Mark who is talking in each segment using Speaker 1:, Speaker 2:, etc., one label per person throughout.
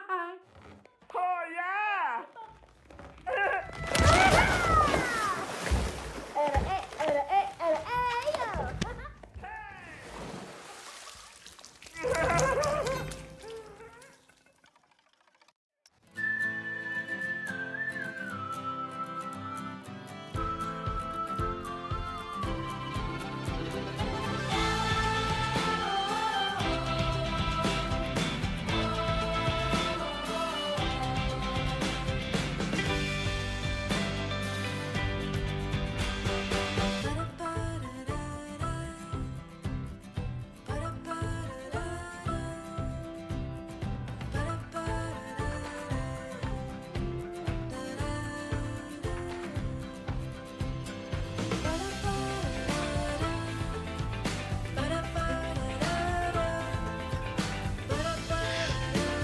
Speaker 1: Oh yeah!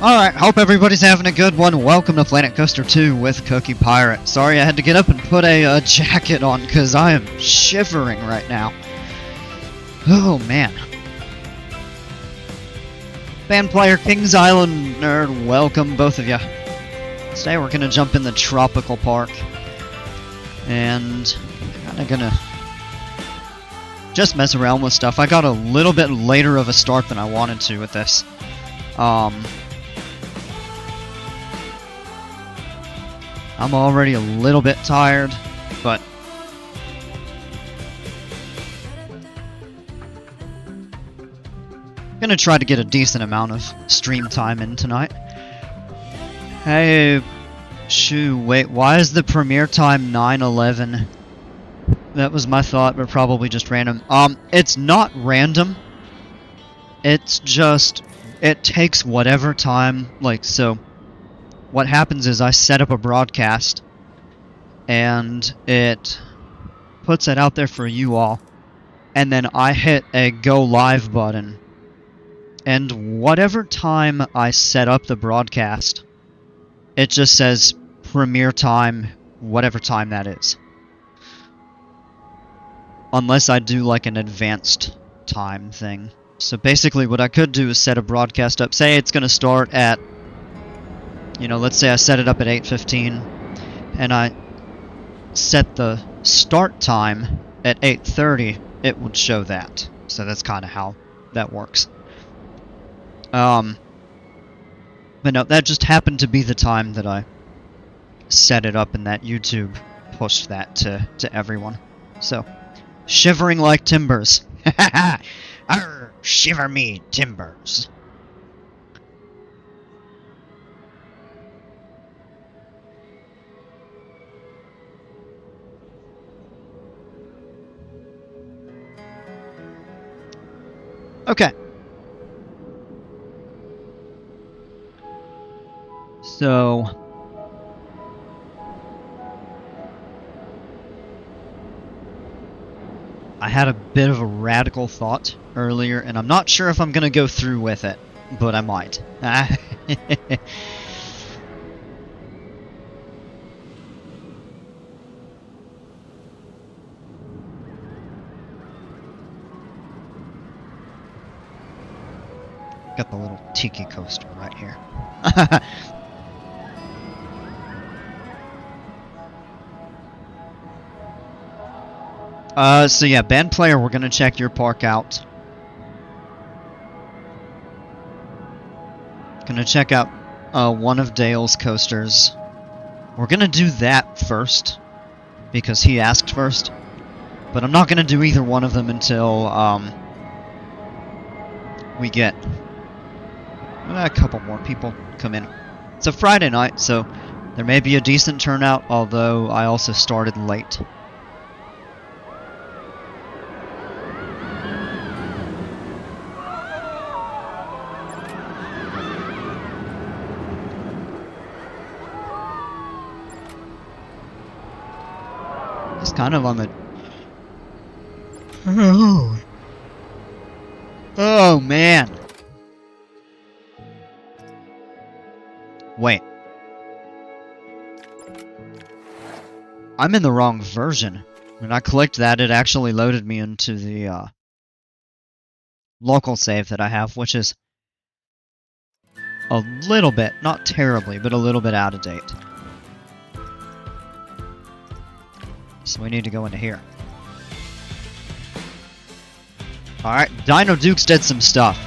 Speaker 2: Alright, hope everybody's having a good one. Welcome to Planet Coaster 2 with Cookie Pirate. Sorry I had to get up and put a jacket on because I am shivering right now. Oh man. Band player, Kings Island nerd, welcome both of you. Today we're gonna jump in the tropical park. And kinda gonna just mess around with stuff. I got a little bit later of a start than I wanted to with this. I'm already a little bit tired, but I'm gonna try to get a decent amount of stream time in tonight. Hey, shoo, wait, why is the premiere time 9:11? That was my thought, but probably just random. It's not random. It's just, it takes whatever time, like, so what happens is I set up a broadcast and it puts it out there for you all, and then I hit a go live button, and whatever time I set up the broadcast, it just says premiere time, whatever time that is, unless I do like an advanced time thing. So basically what I could do is set a broadcast up, say it's gonna start at, you know, let's say I set it up at 8:15, and I set the start time at 8:30, it would show that. So that's kind of how that works. But no, that just happened to be the time that I set it up, and that YouTube pushed that to everyone. So, shivering like timbers. Arr, shiver me timbers. Okay. So I had a bit of a radical thought earlier, and I'm not sure if I'm gonna go through with it, but I might. Got the little tiki coaster right here. So yeah, band player, we're gonna check your park out. Gonna check out one of Dale's coasters. We're gonna do that first, because he asked first. But I'm not gonna do either one of them until we get a couple more people come in. It's a Friday night, so there may be a decent turnout, although I also started late. It's kind of on the... Oh man! Wait. I'm in the wrong version. When I clicked that, it actually loaded me into the local save that I have, which is a little bit, not terribly, but a little bit out of date. So we need to go into here. Alright, Dino Dukes did some stuff.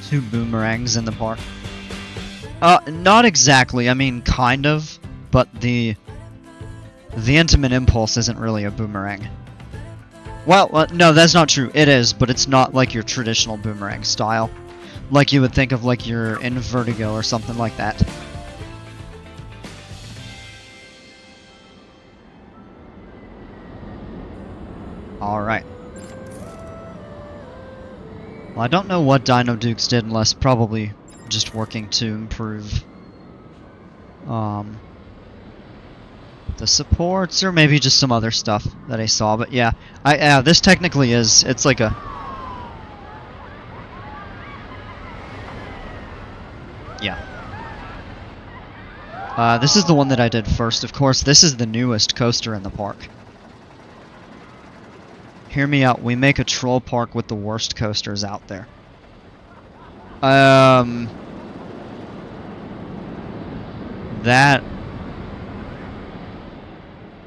Speaker 2: Two boomerangs in the park. Not exactly, I mean, kind of, but the Intimate Impulse isn't really a boomerang. Well, no, that's not true. It is, but it's not like your traditional boomerang style. Like you would think of like your in Vertigo or something like that. Alright. Well, I don't know what Dino Dukes did unless probably just working to improve the supports, or maybe just some other stuff that I saw. But yeah, this technically is, it's like a... Yeah. This is the one that I did first, of course. This is the newest coaster in the park. Hear me out, we make a troll park with the worst coasters out there. That...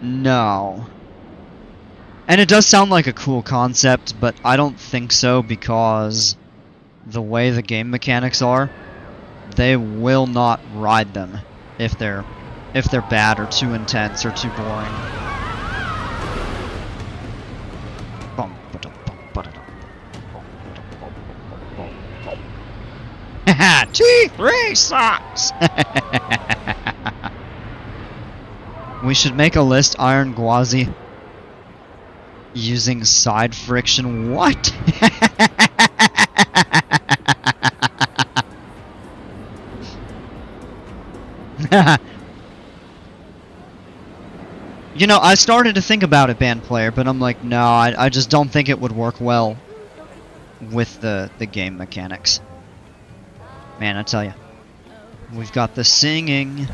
Speaker 2: No. And it does sound like a cool concept, but I don't think so, because the way the game mechanics are, they will not ride them if they're bad or too intense or too boring. T3 sucks! We should make a list, Iron Gwazi, using side friction. What? You know, I started to think about it, band player, but I'm like, no, I just don't think it would work well with the game mechanics. Man, I tell you, we've got the singing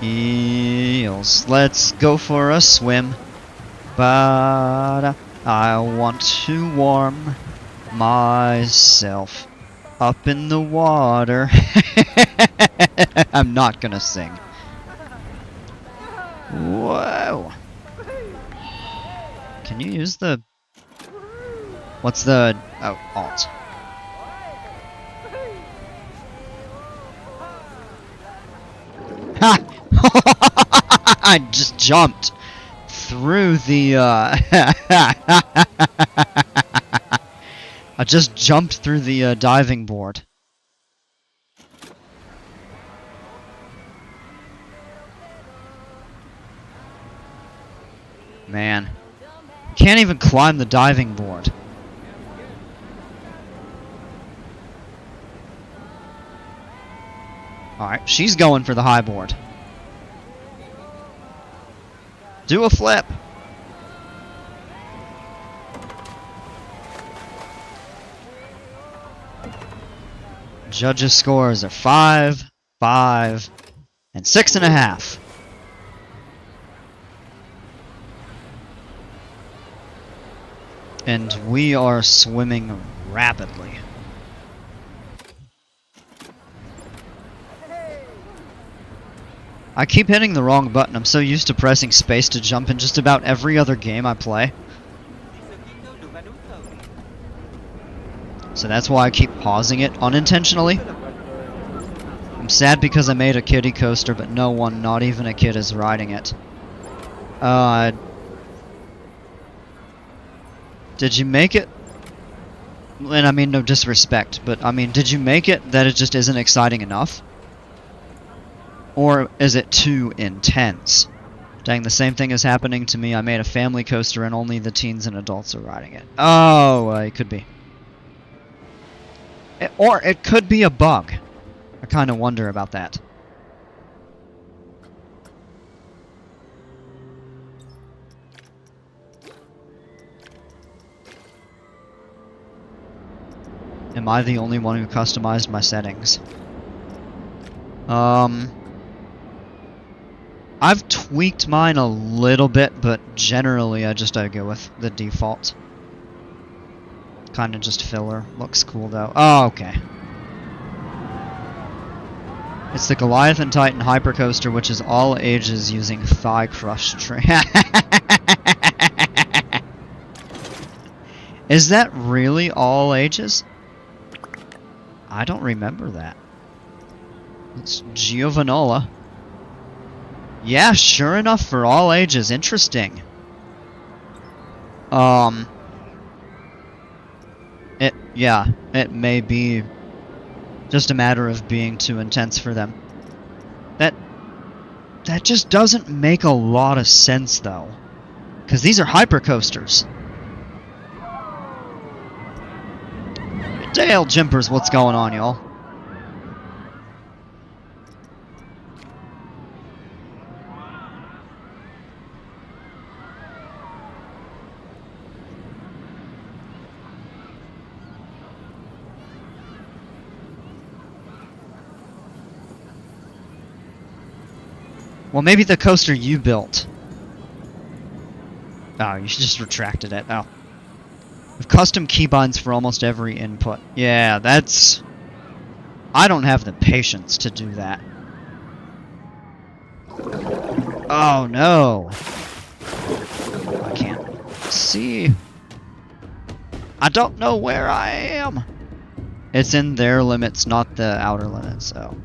Speaker 2: eels. Let's go for a swim. But I want to warm myself up in the water. I'm not gonna sing. Whoa. Can you use the... What's the... Oh, Alt. Ha! I just jumped through the, I just jumped through the, diving board. Man. Can't even climb the diving board. Alright, she's going for the high board. Do a flip. Judges' scores are 5, 5, and 6.5. And we are swimming rapidly. I keep hitting the wrong button. I'm so used to pressing space to jump in just about every other game I play. So that's why I keep pausing it unintentionally. I'm sad because I made a kiddie coaster, but no one, not even a kid, is riding it. Did you make it? And I mean no disrespect, but I mean, did you make it that it just isn't exciting enough? Or is it too intense? Dang, the same thing is happening to me. I made a family coaster and only the teens and adults are riding it. Oh, it could be. Or it could be a bug. I kind of wonder about that. Am I the only one who customized my settings? I've tweaked mine a little bit, but generally I go with the default. Kinda just filler. Looks cool though. Oh, okay. It's the Goliath and Titan Hypercoaster, which is all ages using thigh crush train. Is that really all ages? I don't remember that. It's Giovanola. Yeah, sure enough, for all ages. Interesting. It may be just a matter of being too intense for them. That just doesn't make a lot of sense, though. Because these are hypercoasters. Dale Jimpers, what's going on, y'all? Well, maybe the coaster you built. Oh, you just retracted it. Oh. With custom keybinds for almost every input. Yeah, that's... I don't have the patience to do that. Oh, no. I can't see. I don't know where I am. It's in their limits, not the outer limits, so...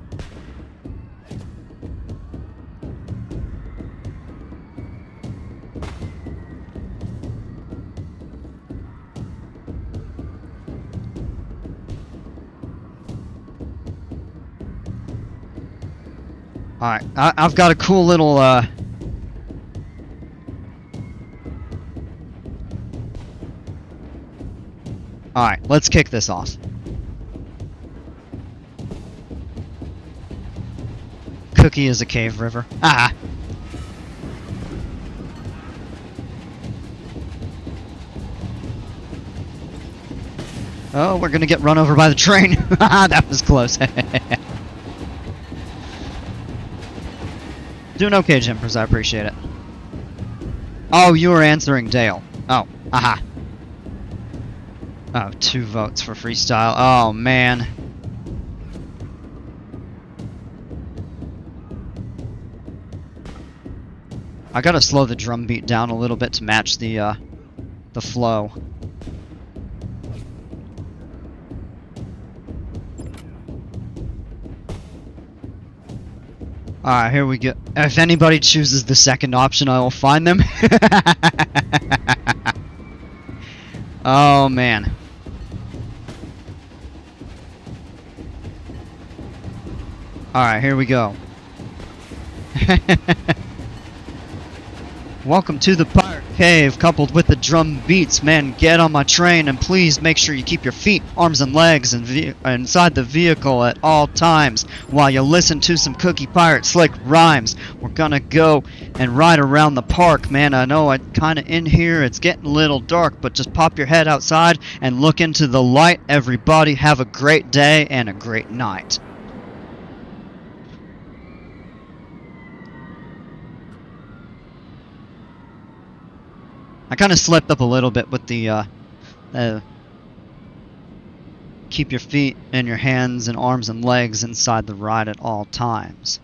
Speaker 2: Alright, I've got a cool little, Alright, let's kick this off. Cookie is a cave river. Ah! Oh, we're gonna get run over by the train. That was close. Doing okay, Jimpers. I appreciate it. Oh, you were answering Dale. Oh, aha. Oh, 2 votes for freestyle. Oh, man. I gotta slow the drum beat down a little bit to match the flow. Alright, here we go. If anybody chooses the second option, I will find them. Oh, man. Alright, here we go. Welcome to the Pirate Cave, coupled with the drum beats. Man, get on my train, and please make sure you keep your feet, arms, and legs inside the vehicle at all times while you listen to some Cookie Pirate slick rhymes. We're gonna go and ride around the park, man. I know I'm kinda in here, it's getting a little dark, but just pop your head outside and look into the light. Everybody have a great day and a great night. I kind of slipped up a little bit with the, keep your feet and your hands and arms and legs inside the ride at all times.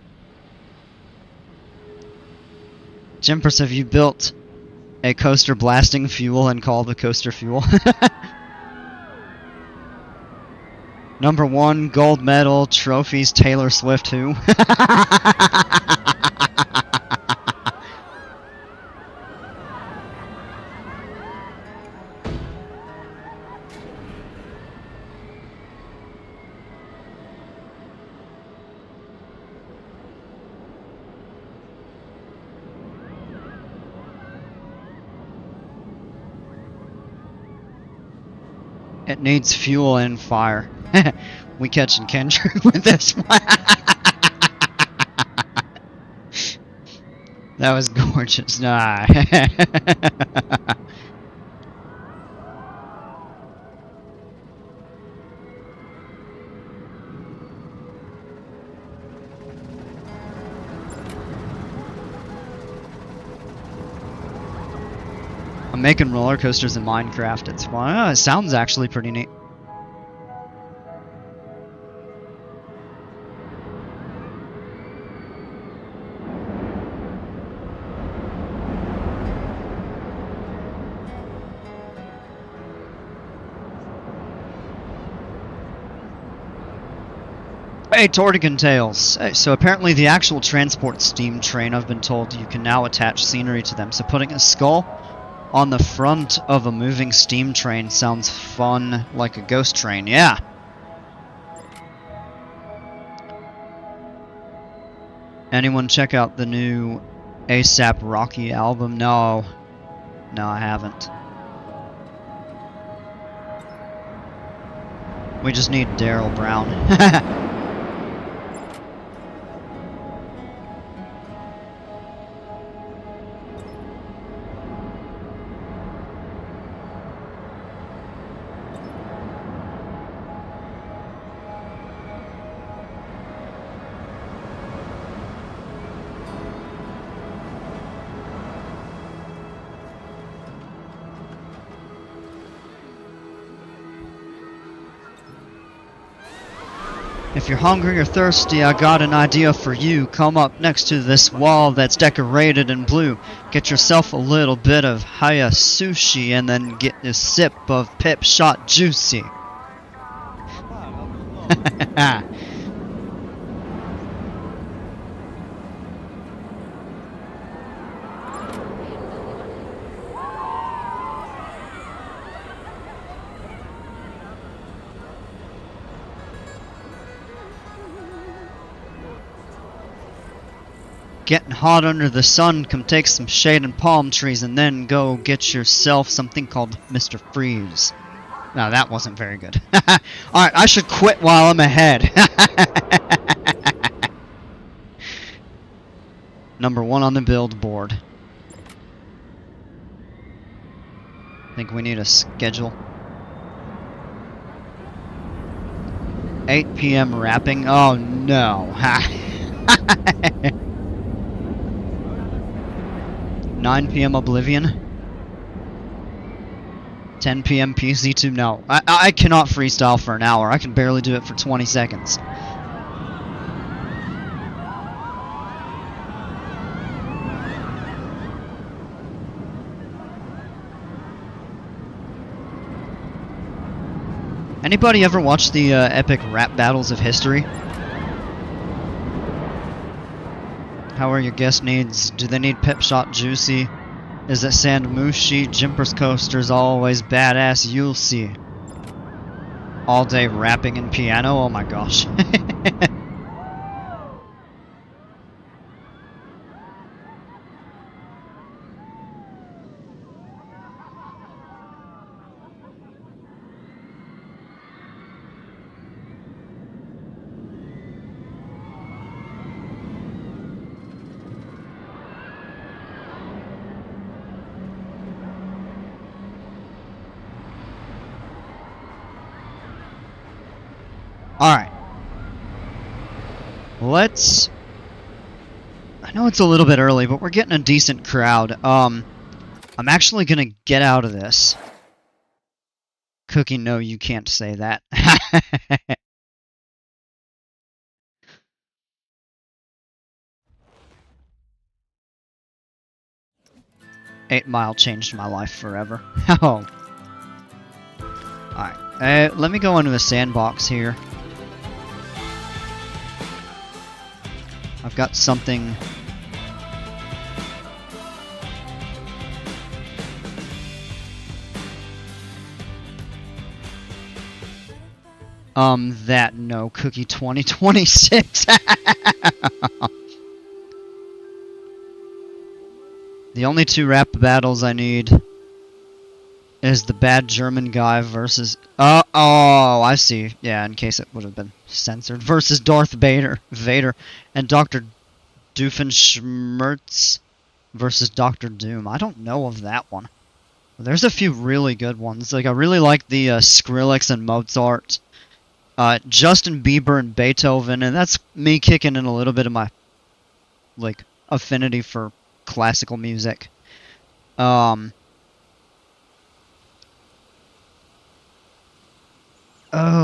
Speaker 2: Jimpers, have you built a coaster blasting fuel and called the coaster fuel? Number 1, gold medal, trophies, Taylor Swift who? It needs fuel and fire. We catching Kendrick with this one. That was gorgeous. Nah. I'm making roller coasters in Minecraft. It's fun. It sounds actually pretty neat. Hey, Tortigan Tales. So apparently the actual transport steam train, I've been told, you can now attach scenery to them. So putting a skull on the front of a moving steam train sounds fun, like a ghost train. Yeah. Anyone check out the new A$AP Rocky album? No. No, I haven't. We just need Daryl Brown. If you're hungry or thirsty, I got an idea for you. Come up next to this wall that's decorated in blue. Get yourself a little bit of Haya Sushi and then get a sip of Pip Shot Juicy. Getting hot under the sun, come take some shade in palm trees and then go get yourself something called Mr. Freeze. No, that wasn't very good. Alright, I should quit while I'm ahead. Number 1 on the billboard. Think we need a schedule. 8 p.m. rapping? Oh no. 9 p.m. Oblivion. 10 p.m. PC2. No, I cannot freestyle for an hour. I can barely do it for 20 seconds. Anybody ever watch the epic rap battles of history? How are your guest needs? Do they need Pip Shot Juicy? Is it Sand Mushi? Jimpers Coaster's always badass, you'll see. All day rapping and piano? Oh my gosh. Alright. Let's... I know it's a little bit early, but we're getting a decent crowd. I'm actually gonna get out of this. Cookie, no, you can't say that. 8 Mile changed my life forever. Oh. Alright. Let me go into a sandbox here. I've got something... no, Cookie 2026. The only 2 rap battles I need is the bad German guy versus... oh, I see. Yeah, in case it would have been censored. Versus Darth Vader and Dr. Doofenshmirtz versus Dr. Doom. I don't know of that one. There's a few really good ones. Like, I really like the Skrillex and Mozart. Justin Bieber and Beethoven. And that's me kicking in a little bit of my, like, affinity for classical music.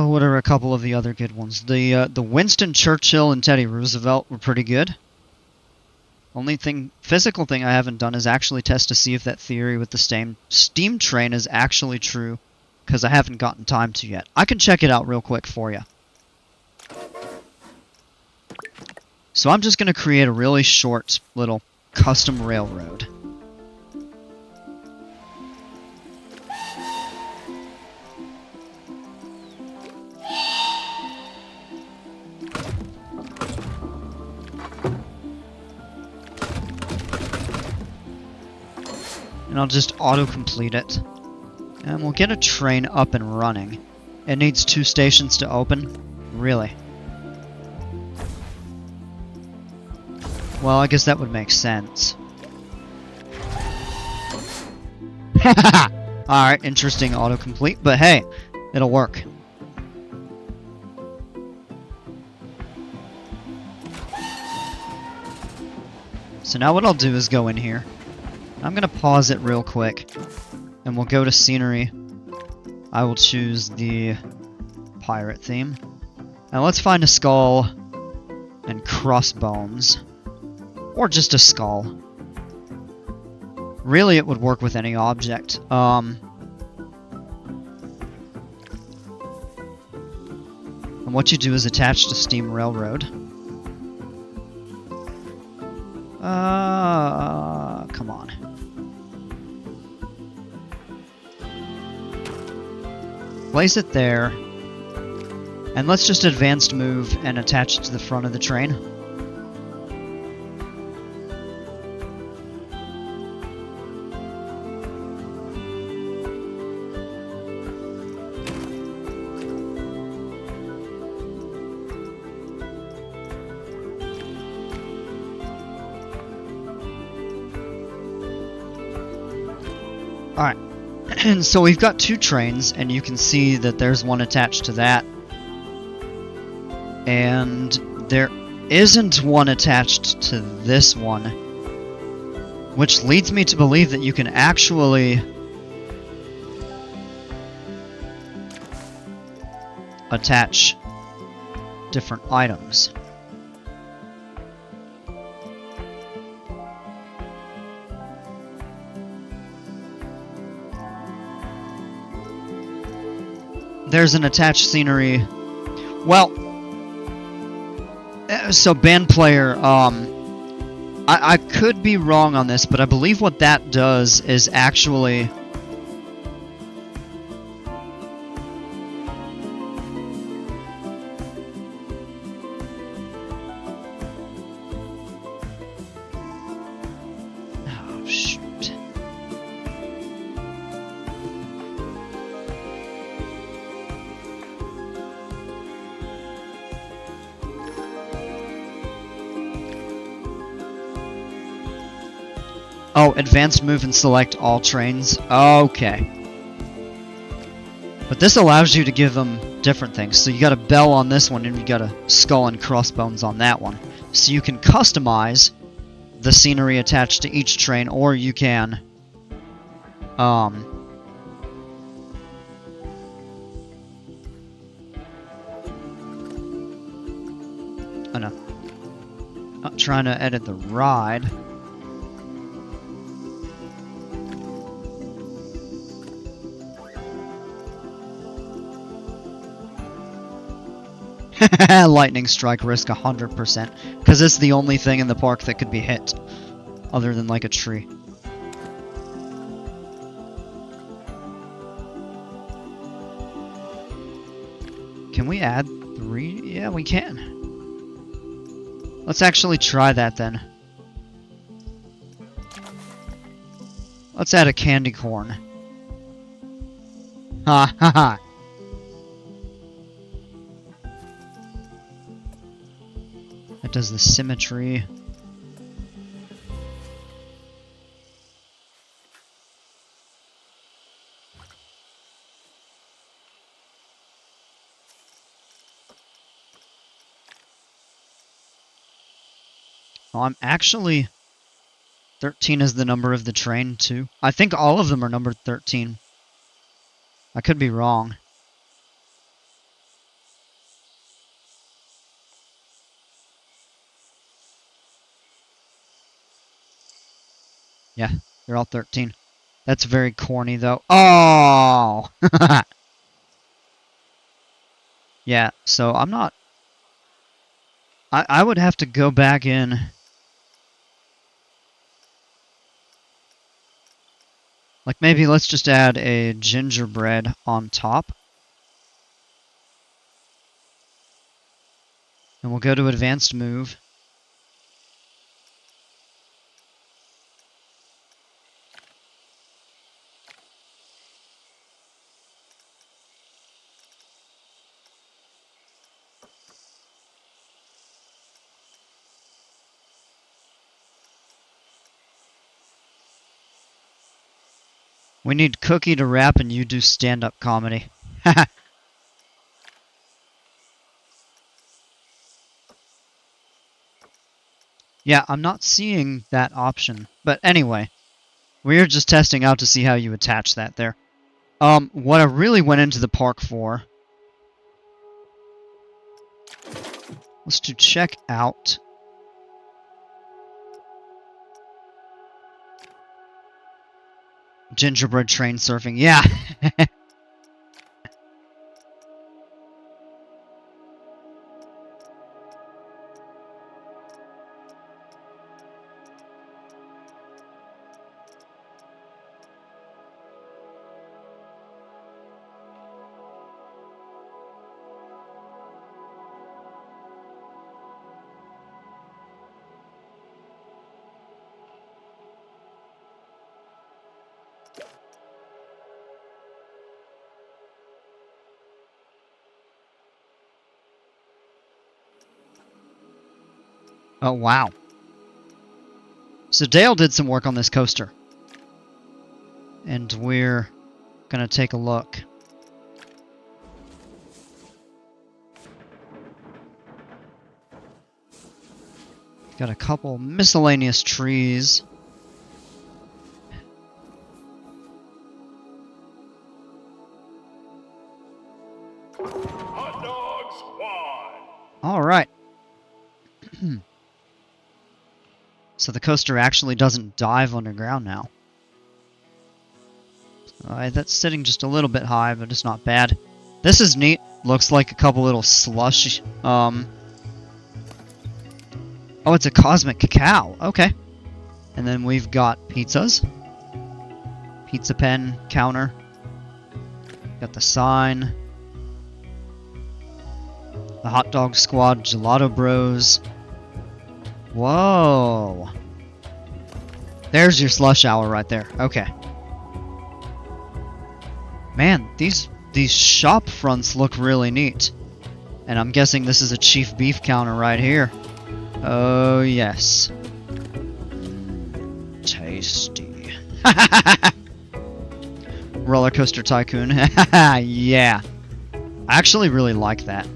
Speaker 2: What are a couple of the other good ones? The Winston Churchill and Teddy Roosevelt were pretty good. Only physical thing I haven't done is actually test to see if that theory with the steam train is actually true, because I haven't gotten time to yet. I can check it out real quick for you. So I'm just going to create a really short little custom railroad. And I'll just auto-complete it. And we'll get a train up and running. It needs 2 stations to open? Really? Well, I guess that would make sense. Alright, interesting autocomplete, but hey, it'll work. So now what I'll do is go in here. I'm gonna pause it real quick, and we'll go to scenery. I will choose the pirate theme. Now let's find a skull and crossbones. Or just a skull. Really, it would work with any object. And what you do is attach to Steam Railroad. Come on. Place it there. And let's just advanced move and attach it to the front of the train. Alright, and so we've got 2 trains, and you can see that there's one attached to that. And there isn't one attached to this one. Which leads me to believe that you can actually attach different items. There's an attached scenery. Well, so band player, I could be wrong on this, but I believe what that does is actually oh shoot. Oh, advanced move and select all trains. Okay. But this allows you to give them different things. So you got a bell on this one, and you got a skull and crossbones on that one. So you can customize the scenery attached to each train, or you can oh no. Not trying to edit the ride. Lightning strike risk 100%, because it's the only thing in the park that could be hit, other than like a tree. Can we add 3? Yeah, we can. Let's actually try that then. Let's add a candy corn. Ha ha ha. That does the symmetry. Oh, I'm actually... 13 is the number of the train, too. I think all of them are numbered 13. I could be wrong. Yeah, they're all 13. That's very corny, though. Oh! Yeah, so I'm not... I would have to go back in... Like, maybe let's just add a gingerbread on top. And we'll go to advanced move. We need Cookie to rap and you do stand-up comedy. Yeah, I'm not seeing that option. But anyway, we're just testing out to see how you attach that there. What I really went into the park for was to check out gingerbread train surfing. Yeah. Oh, wow. So Dale did some work on this coaster. And we're gonna take a look. Got a couple miscellaneous trees.
Speaker 1: Hot dog squad.
Speaker 2: All right. So the coaster actually doesn't dive underground now. That's sitting just a little bit high, but it's not bad. This is neat. Looks like a couple little slush. Oh, it's a cosmic cacao. Okay. And then we've got pizzas. Pizza pen counter. Got the sign. The Hot Dog Squad, Gelato Bros. Whoa. There's your slush hour right there. Okay. Man, these shop fronts look really neat. And I'm guessing this is a chief beef counter right here. Oh, yes. Tasty. Roller Coaster Tycoon. Yeah. I actually really like that.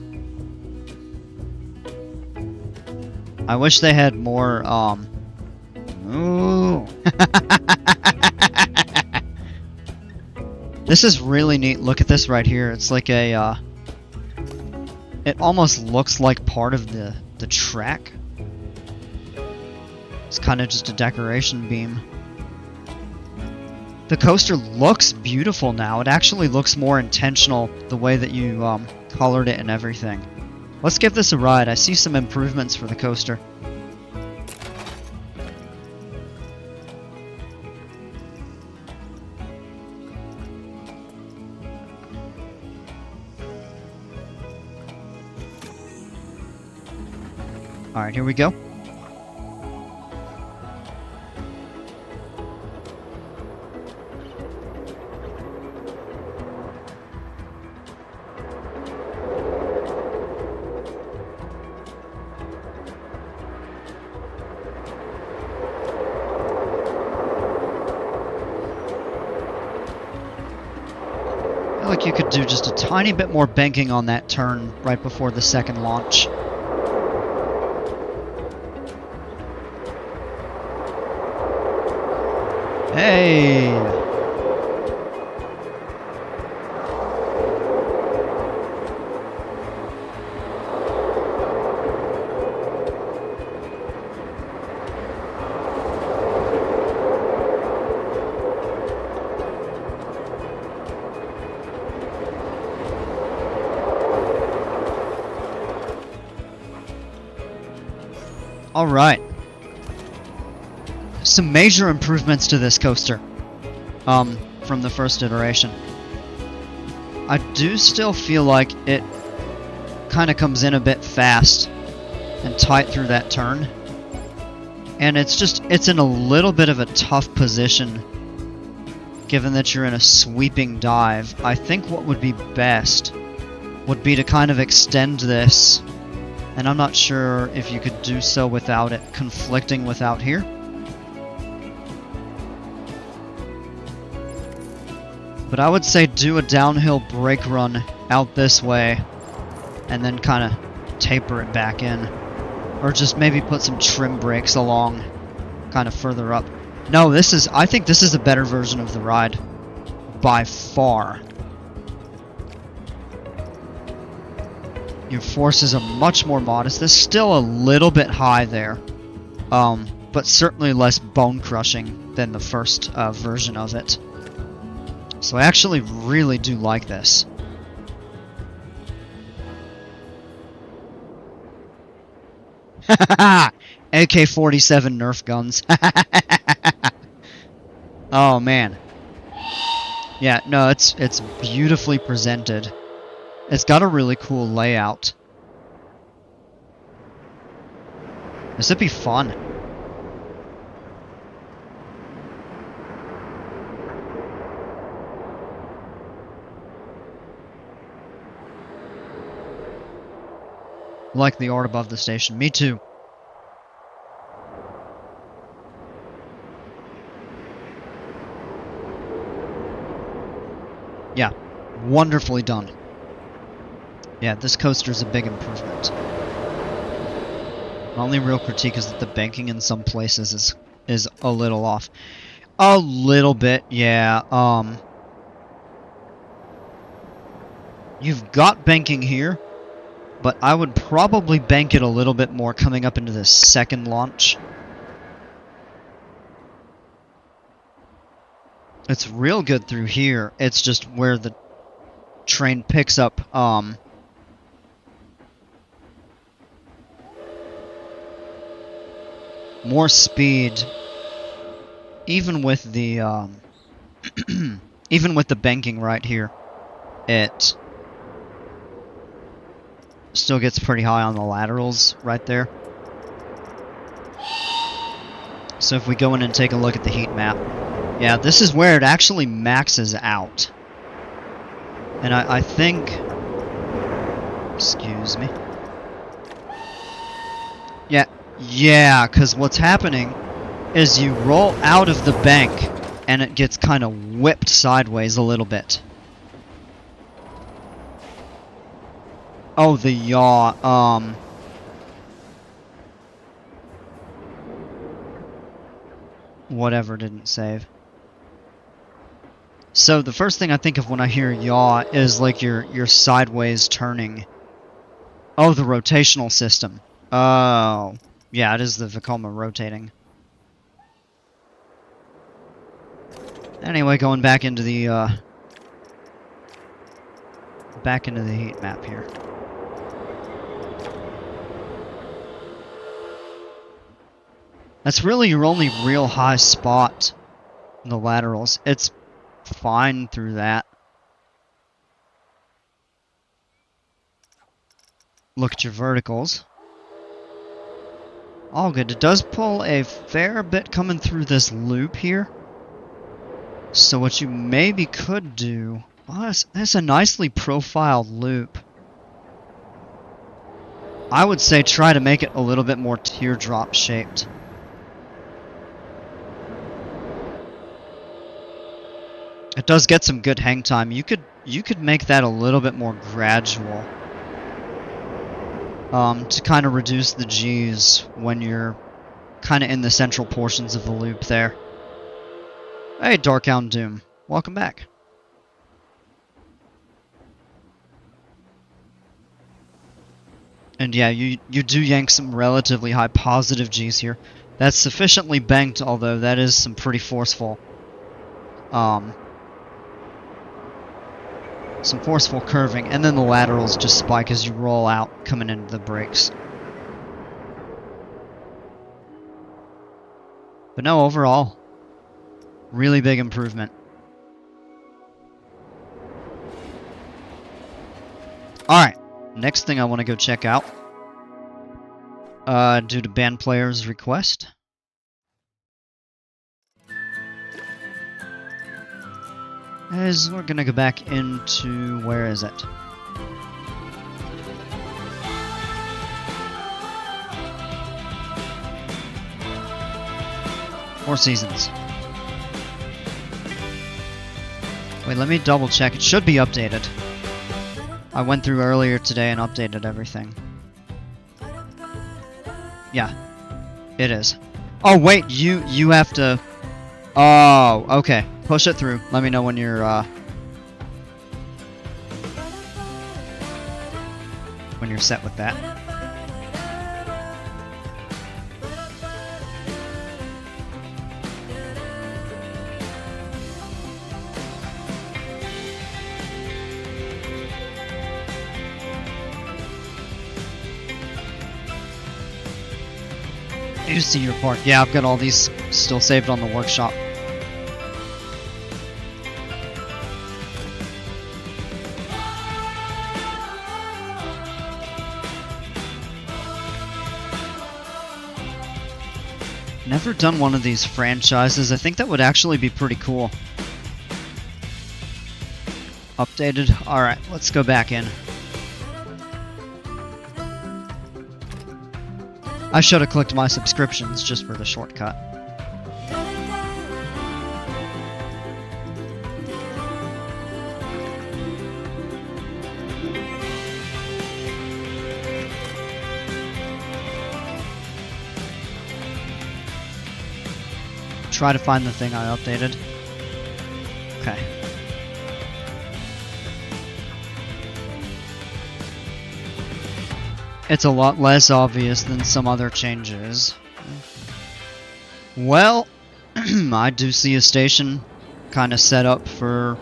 Speaker 2: I wish they had more, Ooh. This is really neat. Look at this right here. It's like a, it almost looks like part of the track. It's kind of just a decoration beam. The coaster looks beautiful now. It actually looks more intentional the way that you colored it and everything. Let's give this a ride. I see some improvements for the coaster. Alright, here we go. I feel like you could do just a tiny bit more banking on that turn right before the second launch. Hey! Alright. Some major improvements to this coaster. From the first iteration. I do still feel like it kind of comes in a bit fast and tight through that turn. And it's in a little bit of a tough position given that you're in a sweeping dive. I think what would be best would be to kind of extend this, and I'm not sure if you could do so without it conflicting with out here. But I would say do a downhill brake run out this way and then kind of taper it back in. Or just maybe put some trim brakes along kind of further up. No, I think this is a better version of the ride. By far. Your forces are much more modest. This is still a little bit high there. But certainly less bone crushing than the first version of it. So I actually really do like this. AK-47 Nerf guns. Oh man. Yeah, no, it's beautifully presented. It's got a really cool layout. This would be fun. Like the art above the station. Me too. Yeah, wonderfully done. Yeah, this coaster is a big improvement. My only real critique is that the banking in some places is a little off. A little bit, yeah. You've got banking here, but I would probably bank it a little bit more coming up into this second launch. It's real good through here. It's just where the train picks up, more speed, even with the, even with the banking right here, it still gets pretty high on the laterals right there. So if we go in and take a look at the heat map, yeah, this is where it actually maxes out. And I think... Excuse me. Yeah, because what's happening is you roll out of the bank and it gets kind of whipped sideways a little bit. Oh, the yaw, whatever didn't save. So the first thing I think of when I hear yaw is like your sideways turning. Oh, the rotational system. Oh, yeah, it is the Vekoma rotating. Anyway, going back into the heat map here. That's really your only real high spot in the laterals. It's fine through that. Look at your verticals. All good. It does pull a fair bit coming through this loop here. So what you maybe could do... Well, that's a nicely profiled loop. I would say try to make it a little bit more teardrop shaped. It does get some good hang time. You could make that a little bit more gradual. To kind of reduce the G's when you're kind of in the central portions of the loop there. Hey, Darkhound Doom. Welcome back. And yeah, you do yank some relatively high positive G's here. That's sufficiently banked, although that is some pretty forceful. Some forceful curving, and then the laterals just spike as you roll out, coming into the brakes. But no, overall, really big improvement. Alright, next thing I want to go check out, due to band players' request, is we're gonna go back into, where is it? Four Seasons. Wait, let me double check. It should be updated. I went through earlier today and updated everything. Yeah, it is. Oh wait, you have to. Oh, okay. Push it through. Let me know when you're set with that. You see your part. Yeah, I've got all these still saved on the workshop. Never done one of these franchises. I think that would actually be pretty cool. Updated. Alright, let's go back in. I should have clicked my subscriptions just for the shortcut. Try to find the thing I updated. Okay. It's a lot less obvious than some other changes. Well, I do see a station kind of set up for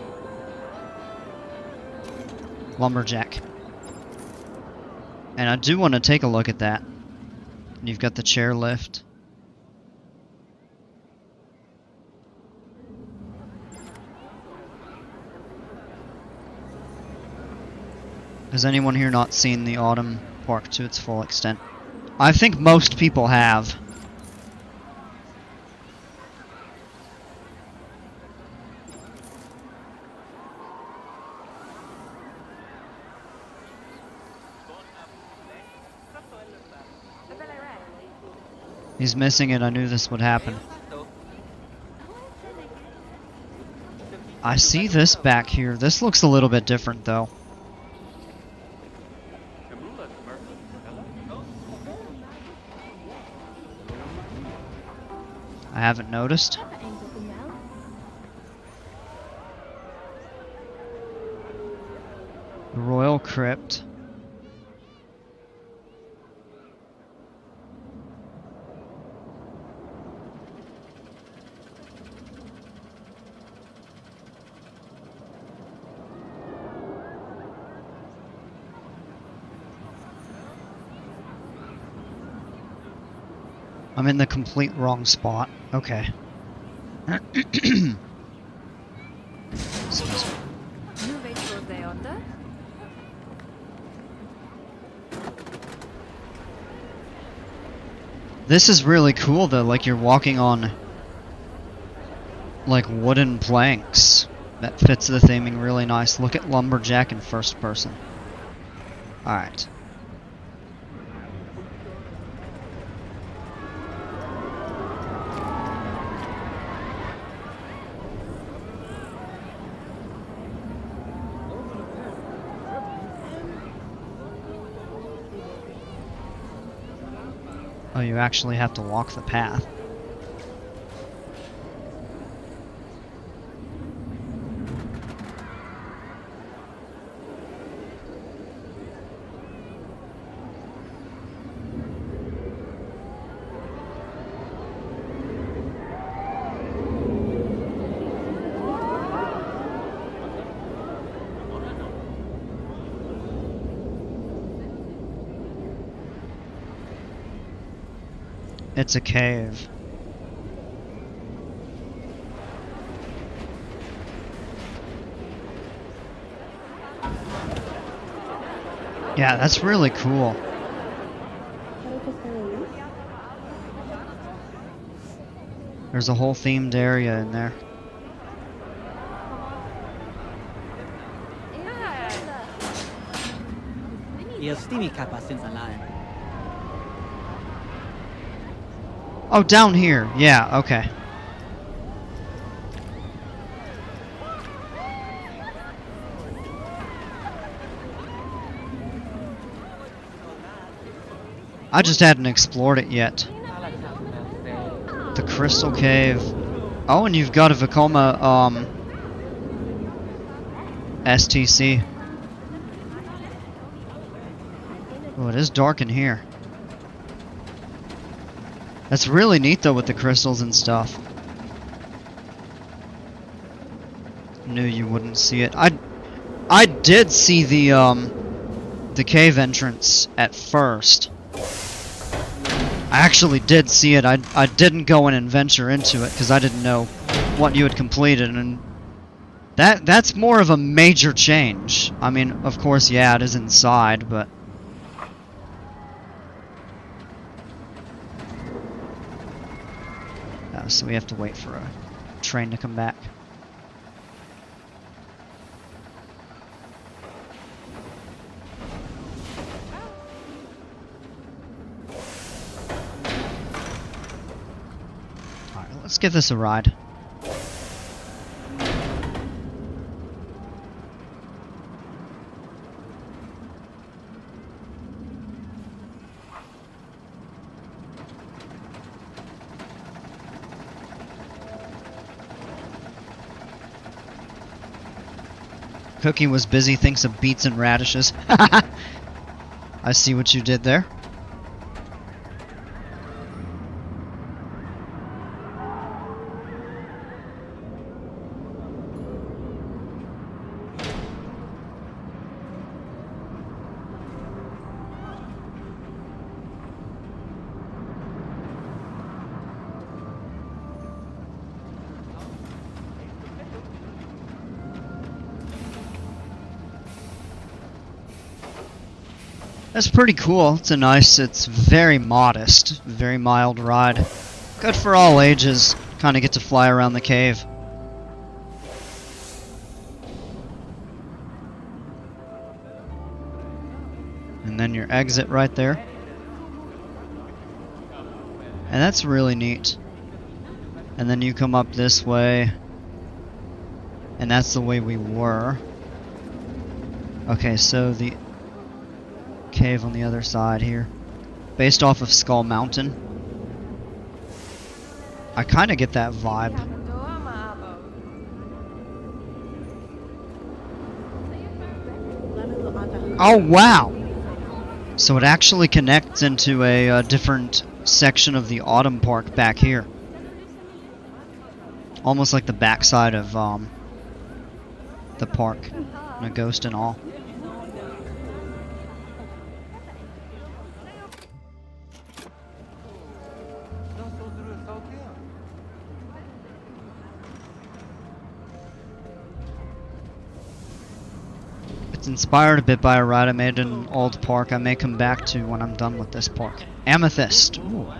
Speaker 2: Lumberjack. And I do want to take a look at that. You've got the chairlift. Has anyone here not seen the Autumn Park to its full extent? I think most people have. He's missing it. I knew this would happen. I see this back here. This looks a little bit different though. I haven't noticed. The Royal Crypt. I'm in the complete wrong spot. Okay. This is really cool though, like you're walking on like wooden planks. That fits the theming really nice. Look at Lumberjack in first person. Alright. Oh, you actually have to walk the path. It's a cave. Yeah, that's really cool. There's a whole themed area in there. Oh, down here. Yeah, okay. I just hadn't explored it yet. The Crystal Cave. Oh, and you've got a Vekoma, STC. Oh, it is dark in here. That's really neat though with the crystals and stuff. Knew you wouldn't see it. I did see the cave entrance at first. I actually did see it. I didn't go in and venture into it because I didn't know what you had completed, and that's more of a major change. I mean, of course, yeah, it is inside, but so we have to wait for a train to come back. Alright, let's give this a ride. Cookie was busy, thinks of beets and radishes. I see what you did there. That's pretty cool. It's very modest, very mild ride. Good for all ages. Kind of get to fly around the cave. And then your exit right there. And that's really neat. And then you come up this way. And that's the way we were. Okay, so the cave on the other side here, based off of Skull Mountain. I kind of get that vibe. Oh wow! So it actually connects into a different section of the Autumn Park back here. Almost like the backside of the park, a ghost and all. It's inspired a bit by a ride I made in an old park I may come back to when I'm done with this park. Amethyst. Ooh.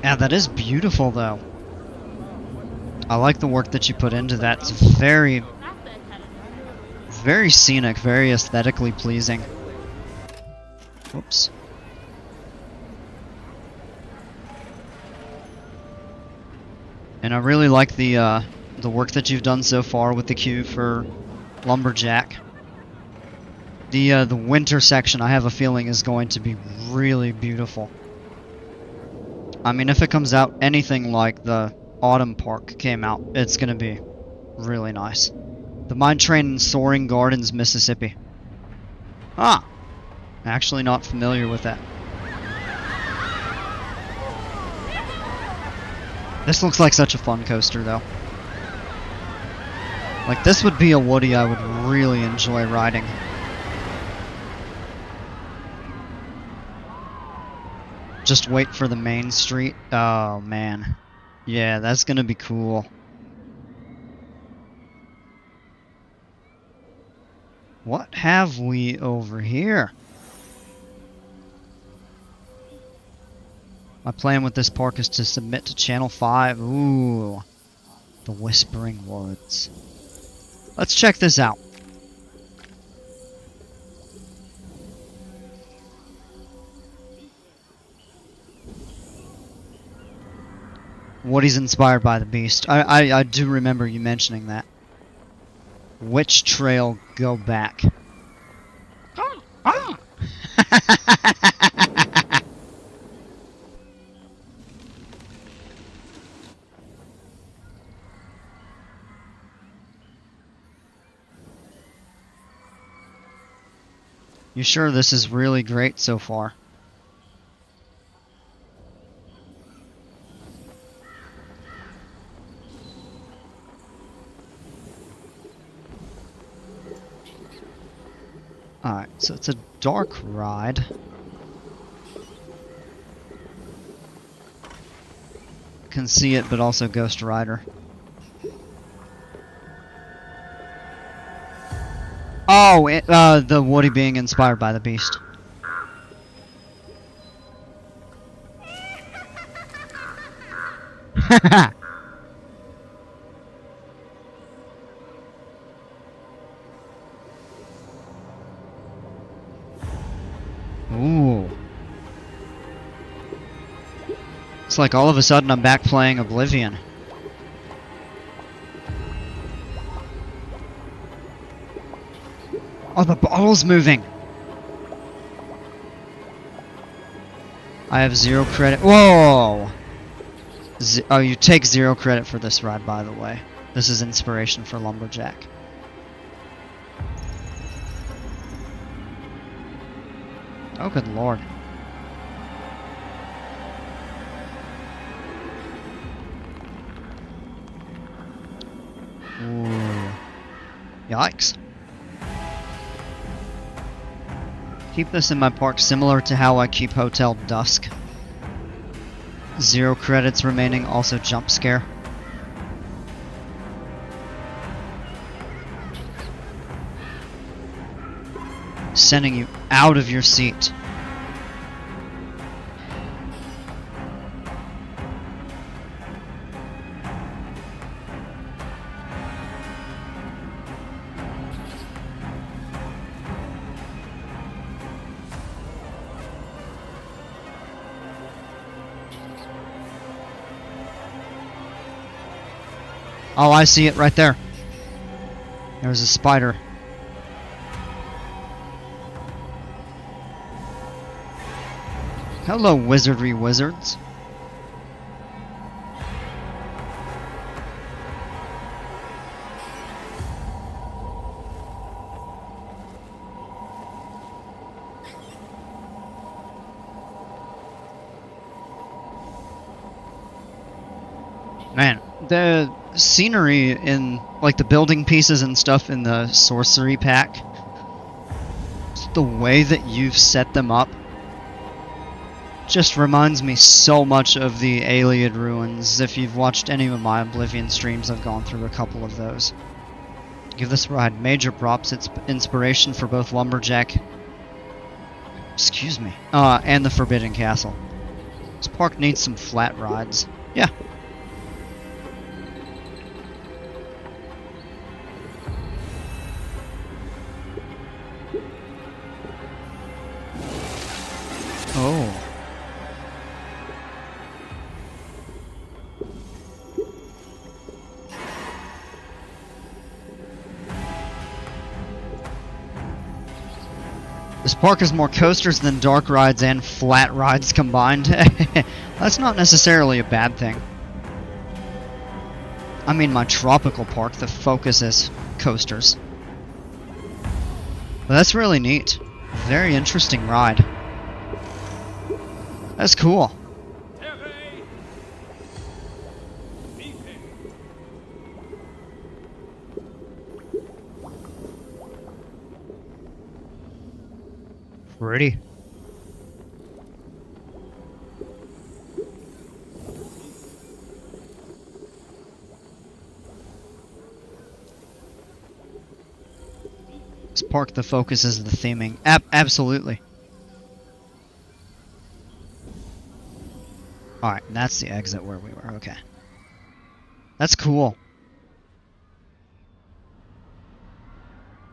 Speaker 2: Yeah, that is beautiful though. I like the work that you put into that. It's very, very scenic, very aesthetically pleasing. Whoops. And I really like the work that you've done so far with the queue for Lumberjack. The winter section, I have a feeling, is going to be really beautiful. I mean, if it comes out anything like the Autumn Park came out, it's gonna be really nice. The Mine Train in Soaring Gardens, Mississippi. Ah! Actually not familiar with that. This looks like such a fun coaster, though. Like, this would be a Woody I would really enjoy riding. Just wait for the main street. Oh, man. Yeah, that's gonna be cool. What have we over here? My plan with this park is to submit to Channel 5. Ooh, the Whispering Woods. Let's check this out. Woody's inspired by the beast. I do remember you mentioning that. Which trail go back? You sure this is really great so far? Alright, so it's a dark ride. Can see it, but also Ghost Rider. Oh, the Woody being inspired by the beast. Ooh. It's like all of a sudden I'm back playing Oblivion. Oh, the bottle's moving! I have 0 credit. Whoa! Oh, you take 0 credit for this ride, by the way. This is inspiration for Lumberjack. Oh, good lord. Ooh. Yikes. Keep this in my park similar to how I keep Hotel Dusk. 0 credits remaining, also jump scare. Sending you out of your seat. Oh, I see it right there. There's a spider. Hello, wizardry wizards. Man, the scenery in, like, the building pieces and stuff in the sorcery pack, the way that you've set them up just reminds me so much of the Ayleid ruins. If you've watched any of my Oblivion streams, I've gone through a couple of those. Give this ride major props. It's inspiration for both Lumberjack, excuse me, and the Forbidden Castle. This park needs some flat rides. Yeah. Oh. This park has more coasters than dark rides and flat rides combined. That's not necessarily a bad thing. I mean, my tropical park, the focus is coasters. But that's really neat. Very interesting ride. That's cool. Pretty. It's a park that focuses the theming. Absolutely. Alright, that's the exit where we were. Okay. That's cool.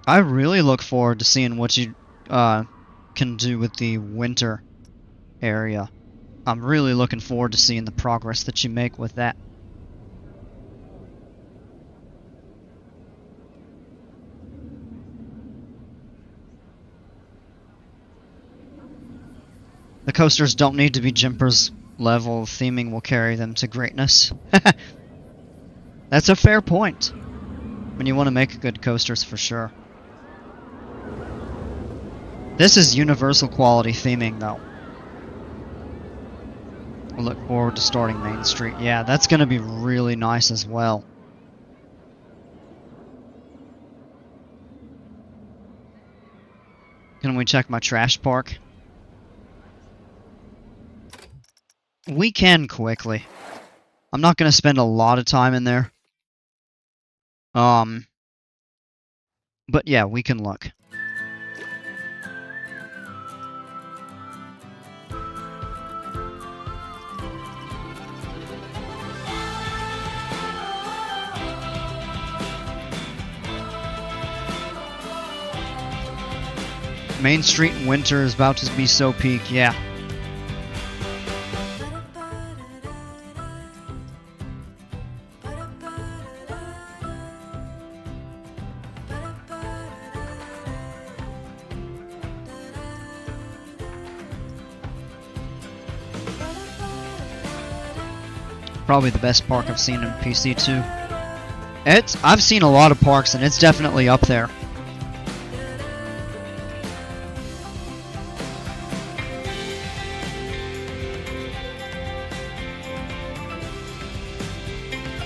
Speaker 2: I really look forward to seeing what you can do with the winter area. I'm really looking forward to seeing the progress that you make with that. The coasters don't need to be Jimper's level. Theming will carry them to greatness. That's a fair point. When you want to make good coasters for sure. This is universal quality theming though. I look forward to starting Main Street. Yeah, that's going to be really nice as well. Can we check my trash park? We can quickly. I'm not going to spend a lot of time in there. But yeah, we can look. Main Street in winter is about to be so peak, yeah. Probably the best park I've seen in PC2. I've seen a lot of parks and it's definitely up there.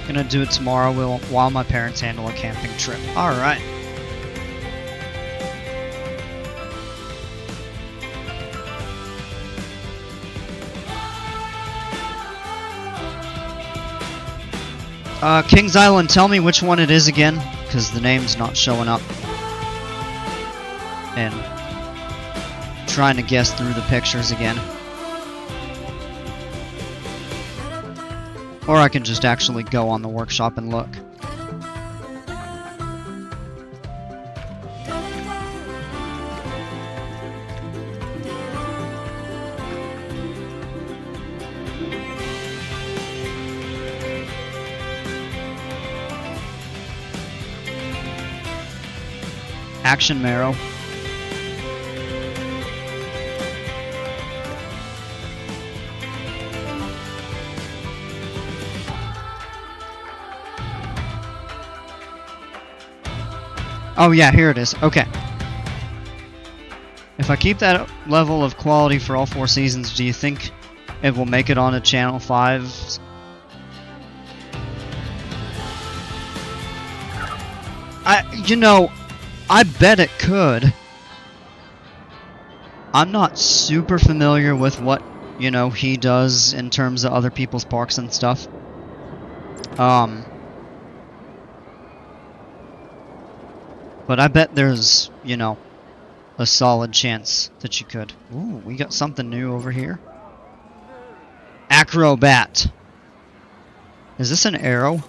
Speaker 2: Gonna do it tomorrow while my parents handle a camping trip. Alright. Kings Island, tell me which one it is again, because the name's not showing up. And trying to guess through the pictures again. Or I can just actually go on the workshop and look. Action Marrow. Oh yeah, here it is. Okay. If I keep that level of quality for all 4 seasons, do you think it will make it onto Channel 5's? I bet it could. I'm not super familiar with what, he does in terms of other people's parks and stuff. But I bet there's, a solid chance that you could. Ooh, we got something new over here. Acrobat. Is this an arrow?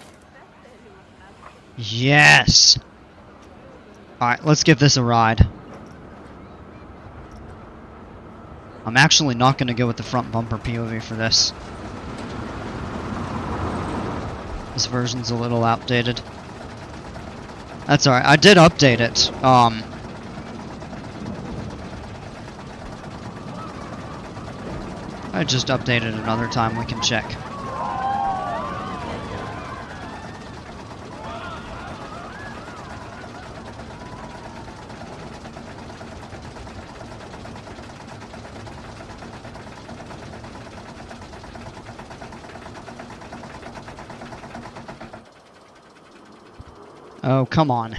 Speaker 2: Yes! Alright, let's give this a ride. I'm actually not going to go with the front bumper POV for this. This version's a little outdated. That's alright, I did update it. I just updated another time, we can check. Oh, come on.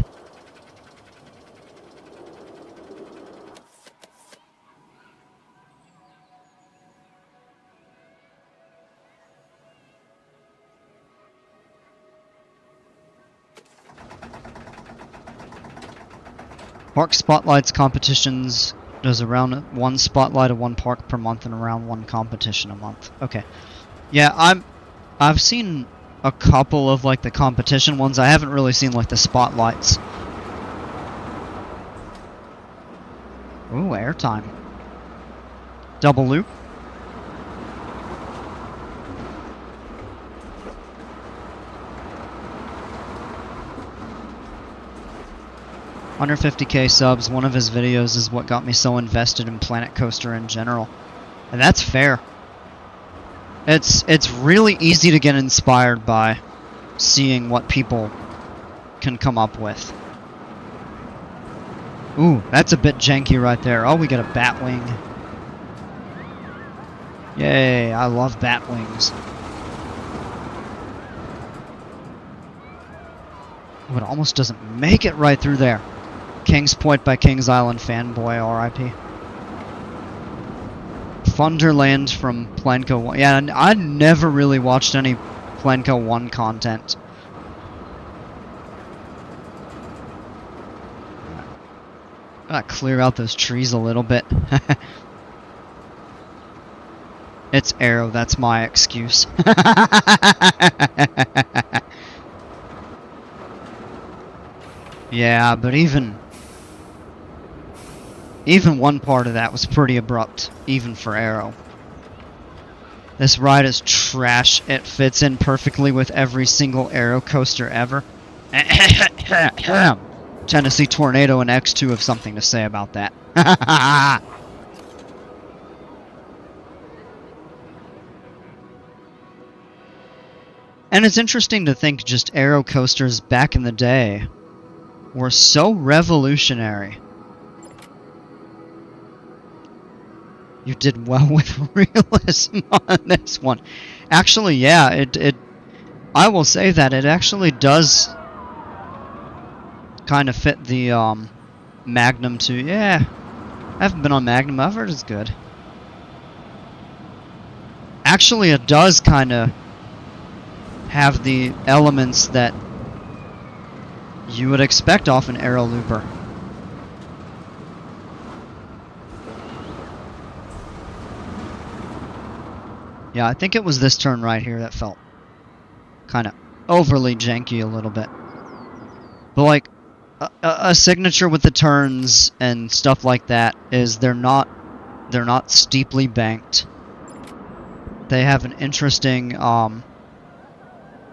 Speaker 2: Park spotlights competitions. There's around 1 spotlight of 1 park per month and around 1 competition a month. Okay. Yeah, I've seen a couple of like the competition ones. I haven't really seen like the spotlights. Ooh, airtime. Double loop. Under 50k subs, one of his videos is what got me so invested in Planet Coaster in general. And that's fair. It's really easy to get inspired by seeing what people can come up with. Ooh, that's a bit janky right there. Oh, we got a Batwing. Yay, I love Batwings. Oh, it almost doesn't make it right through there. Kings Point by Kings Island fanboy, RIP. Funderland from Planco 1. Yeah, I never really watched any Planco 1 content. Gotta clear out those trees a little bit. It's Arrow, that's my excuse. Yeah, but even one part of that was pretty abrupt, even for Arrow. This ride is trash. It fits in perfectly with every single Arrow coaster ever. Tennessee Tornado and X2 have something to say about that. And it's interesting to think just Arrow coasters back in the day were so revolutionary. You did well with realism on this one. Actually, yeah, it I will say that it actually does kind of fit the Magnum too. Yeah, I haven't been on Magnum. I've heard it's good. Actually, it does kind of have the elements that you would expect off an Arrow Looper. Yeah, I think it was this turn right here that felt kind of overly janky a little bit. But like, a signature with the turns and stuff like that is they're not steeply banked. They have an interesting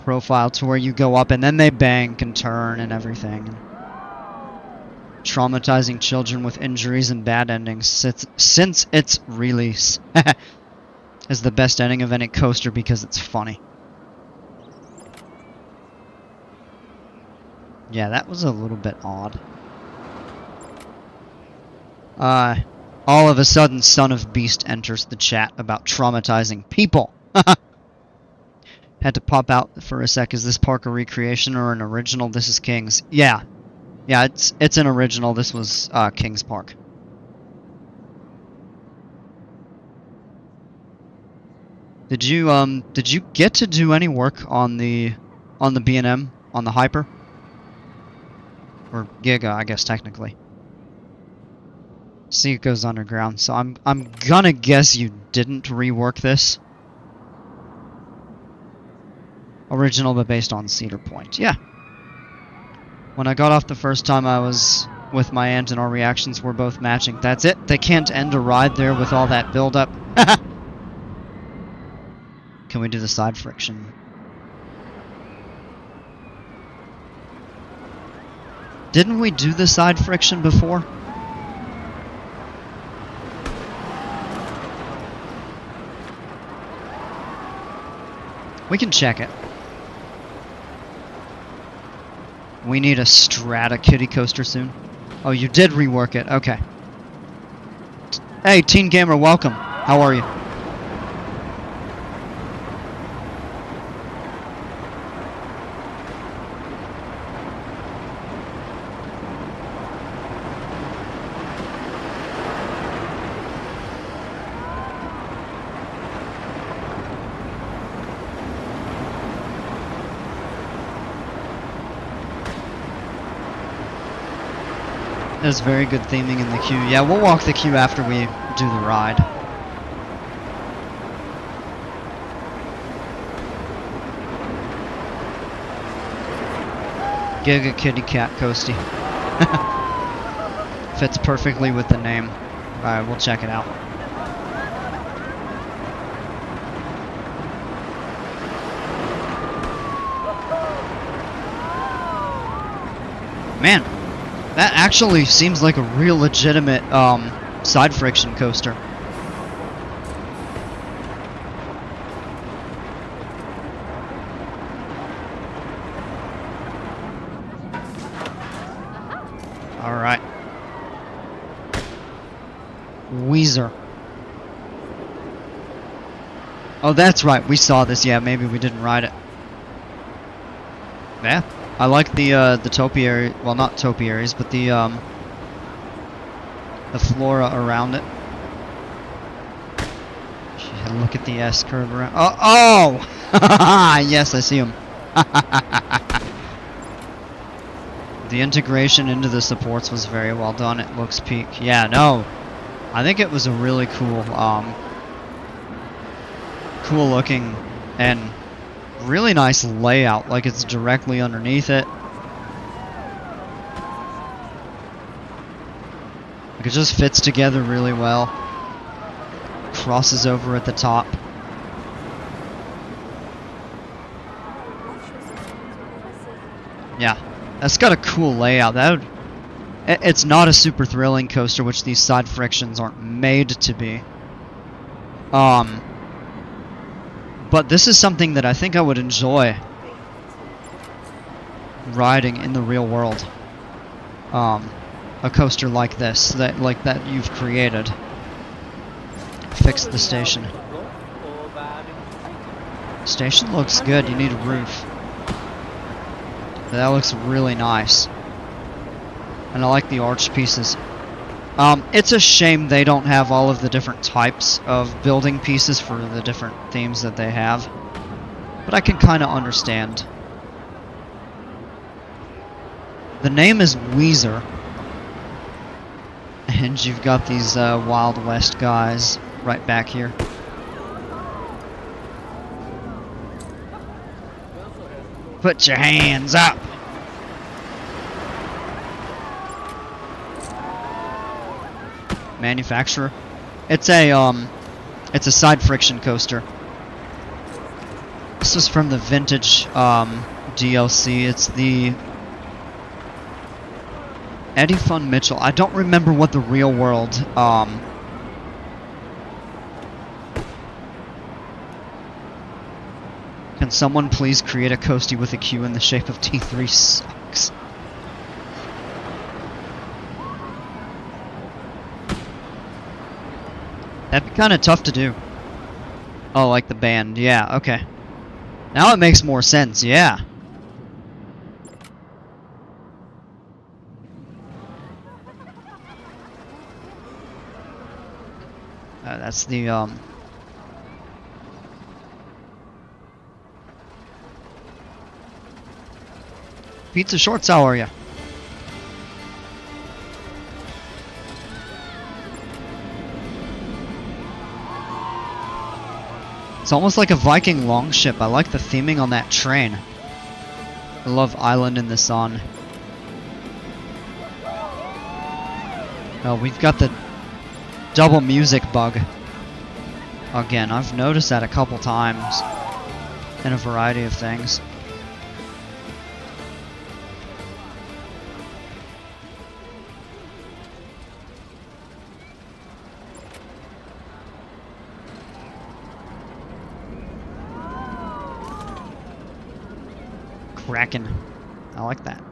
Speaker 2: profile to where you go up and then they bank and turn and everything. Traumatizing children with injuries and bad endings since its release. Is the best ending of any coaster because it's funny. Yeah, that was a little bit odd. All of a sudden, Son of Beast enters the chat about traumatizing people. Had to pop out for a sec. Is this park a recreation or an original? This is King's. Yeah. Yeah, it's an original. This was King's Park. Did you get to do any work on the B&M, on the Hyper? Or Giga, I guess technically. See, it goes underground, so I'm gonna guess you didn't rework this. Original but based on Cedar Point. Yeah. When I got off the first time I was with my aunt and our reactions were both matching. That's it. They can't end a ride there with all that build up. Can we do the side friction? Didn't we do the side friction before? We can check it. We need a Strata Kitty Coaster soon. Oh, you did rework it. Okay. Hey, Teen Gamer, welcome. How are you? There's very good theming in the queue. Yeah, we'll walk the queue after we do the ride. Giga Kitty Cat Coasty. Fits perfectly with the name. Alright, we'll check it out. Man, that actually seems like a real legitimate side friction coaster. Alright. Weezer. Oh, that's right. We saw this. Yeah, maybe we didn't ride it. Yeah. I like the topiary, well, not topiaries, but the flora around it. Yeah, look at the S curve around. Oh! Yes, I see him. The integration into the supports was very well done. It looks peak. Yeah, no. I think it was a really cool, cool looking and really nice layout, like it's directly underneath it. Like it just fits together really well. Crosses over at the top. Yeah, that's got a cool layout. It's not a super thrilling coaster, which these side frictions aren't made to be. But this is something that I think I would enjoy riding in the real world. A coaster like this, that you've created. Fix the station. Station looks good. You need a roof. That looks really nice. And I like the arch pieces. It's a shame they don't have all of the different types of building pieces for the different themes that they have. But I can kind of understand. The name is Weezer. And you've got these Wild West guys right back here. Put your hands up! Manufacturer. It's a side friction coaster. This is from the vintage DLC. It's the Eddie Fun Mitchell. I don't remember what the real world Can someone please create a coastie with a Q in the shape of T3 sucks. That'd be kind of tough to do. Oh, like the band. Yeah, okay. Now it makes more sense, yeah. That's the, Pizza Shorts, how are ya? It's almost like a Viking longship. I like the theming on that train. I love Island in the Sun. Oh, we've got the double music bug. Again, I've noticed that a couple times in a variety of things. Kraken. I like that.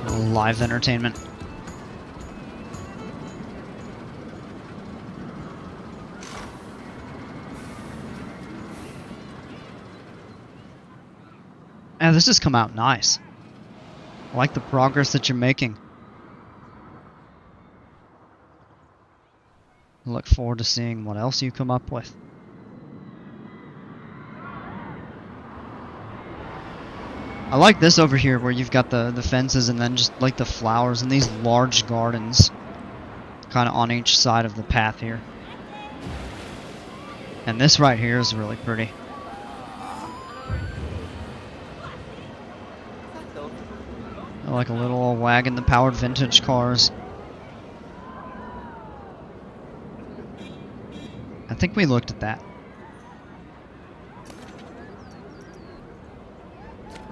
Speaker 2: Live entertainment. And this has come out nice. I like the progress that you're making. look forward to seeing what else you come up with. I like this over here where you've got the fences and then just like the flowers and these large gardens kind of on each side of the path here. And this right here is really pretty. I like a little old wagon, the powered vintage cars. I think we looked at that.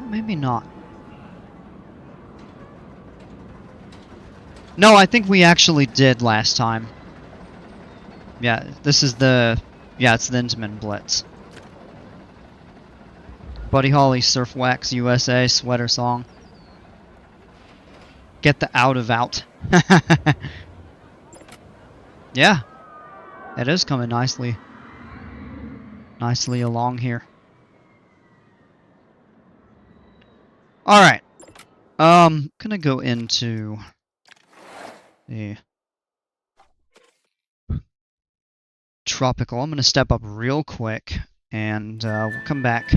Speaker 2: Maybe not. No, I think we actually did last time. Yeah, this is the... Yeah, it's the Intamin Blitz. Buddy Holly, Surf Wax USA, sweater song. Get the out of out. Yeah. It is coming nicely along here. Alright. Gonna go into the tropical. I'm gonna step up real quick and we'll come back.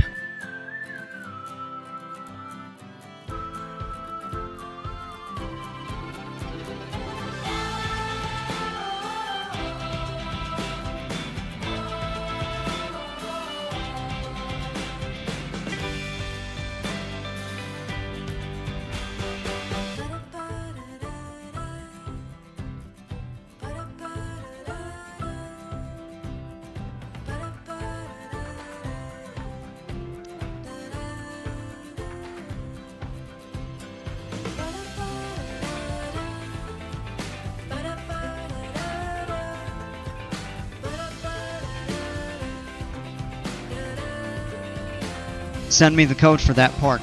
Speaker 2: Send me the code for that park.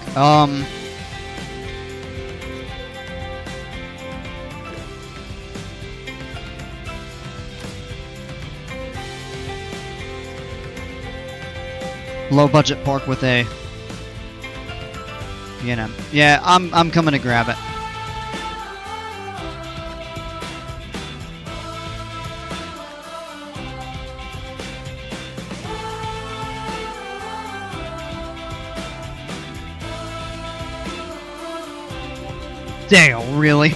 Speaker 2: Low budget park with a, you know, yeah, I'm coming to grab it. Damn, really?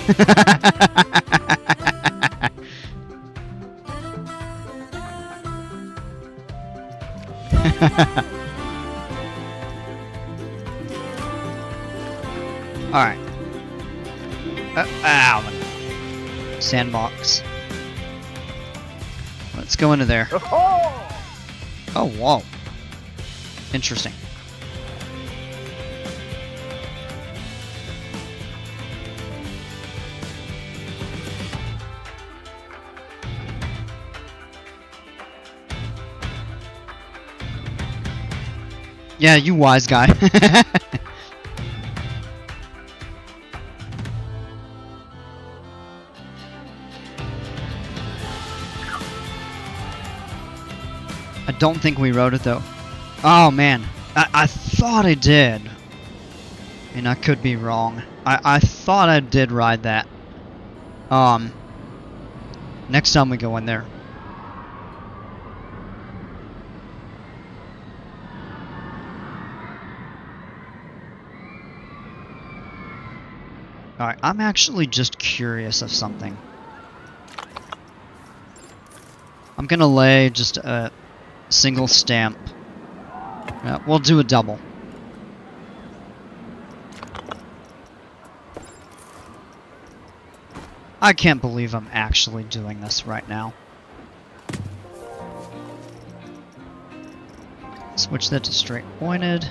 Speaker 2: Alright. Ow. Sandbox. Let's go into there. Oh, whoa. Interesting. Yeah, you wise guy. I don't think we rode it though. Oh man, I thought I did. And I could be wrong. I thought I did ride that. Next time we go in there. Alright, I'm actually just curious of something. I'm gonna lay just a single stamp. Yeah, we'll do a double. I can't believe I'm actually doing this right now. Switch that to straight pointed.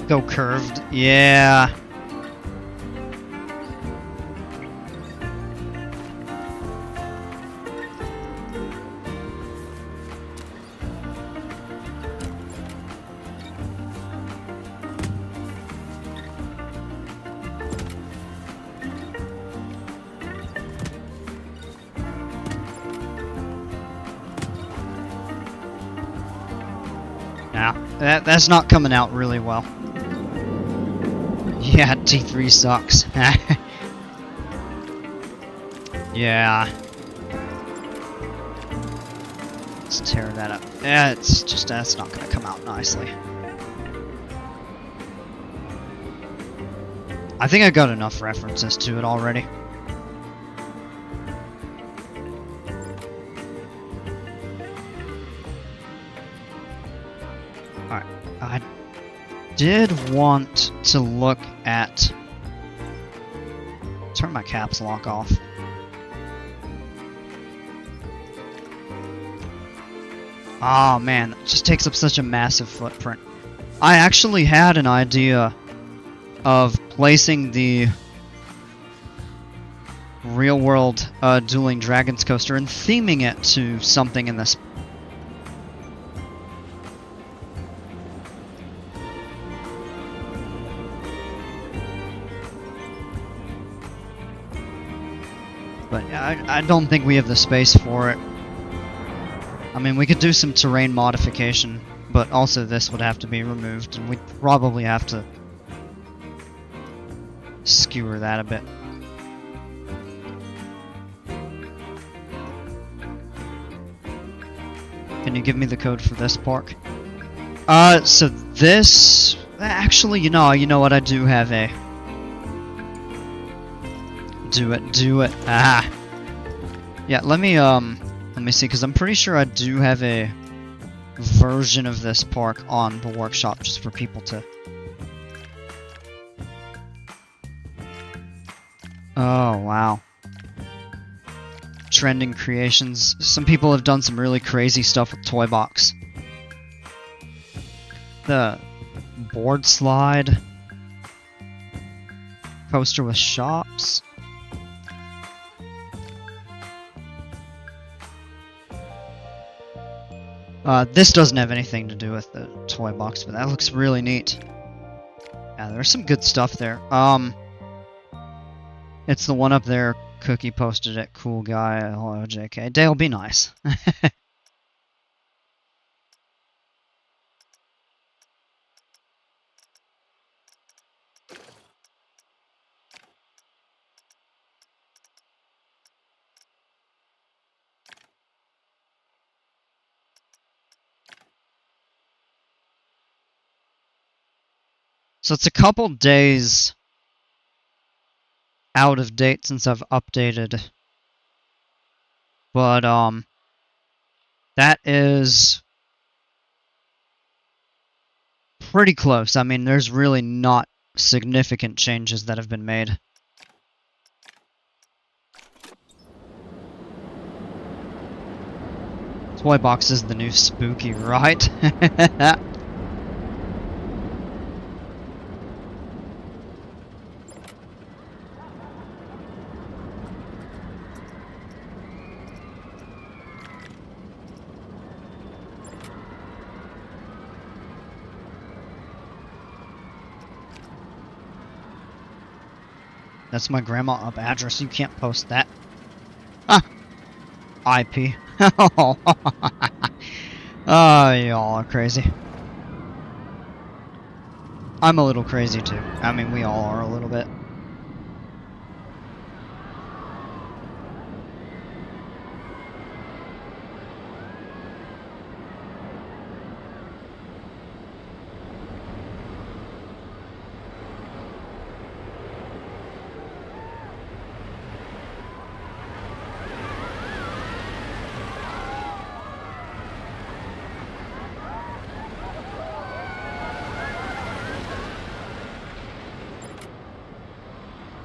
Speaker 2: Go curved. Yeah. Nah, that's not coming out really well. Yeah, T3 sucks. Yeah. Let's tear that up. Yeah, it's just, that's not gonna come out nicely. I think I got enough references to it already. Alright, I did want to look at... Turn my caps lock off. Oh man, that just takes up such a massive footprint. I actually had an idea of placing the Real World Dueling Dragons coaster and theming it to something in this. But I don't think we have the space for it. I mean, we could do some terrain modification, but also this would have to be removed, and we'd probably have to skewer that a bit. Can you give me the code for this park? So this... Actually, you know what, I do have a... Do it. Ah! Yeah, let me see, because I'm pretty sure I do have a version of this park on the workshop just for people to... Oh, wow. Trending creations. Some people have done some really crazy stuff with Toy Box. The board slide. Coaster with shops. This doesn't have anything to do with the Toy Box, but that looks really neat. Yeah, there's some good stuff there. It's the one up there. Cookie posted it. Cool guy. Hello, JK. Dale, be nice. So it's a couple days out of date since I've updated, but that is pretty close. I mean, there's really not significant changes that have been made. Toy Box is the new spooky, right? That's my grandma up address. You can't post that. Ah! IP. Oh, y'all are crazy. I'm a little crazy too. I mean, we all are a little bit.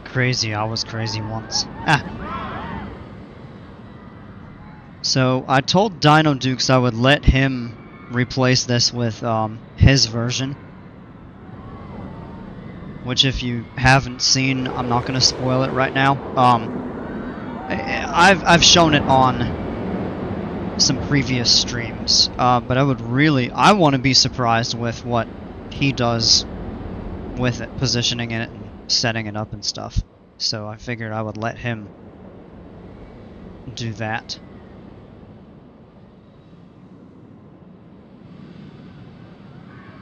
Speaker 2: Crazy, I was crazy once. Ah. So I told Dino Dukes I would let him replace this with his version. which if you haven't seen, I'm not going to spoil it right now. I've shown it on some previous streams, but I want to be surprised with what he does with it, positioning it and setting it up and stuff. So I figured I would let him do that.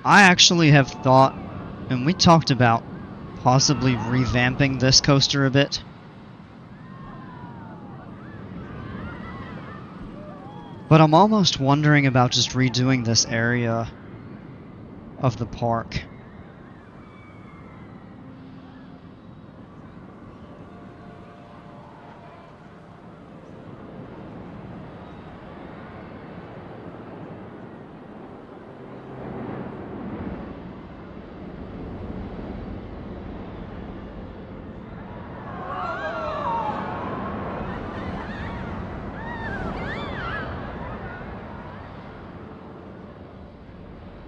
Speaker 2: I actually have thought, and we talked about possibly revamping this coaster a bit. But I'm almost wondering about just redoing this area of the park.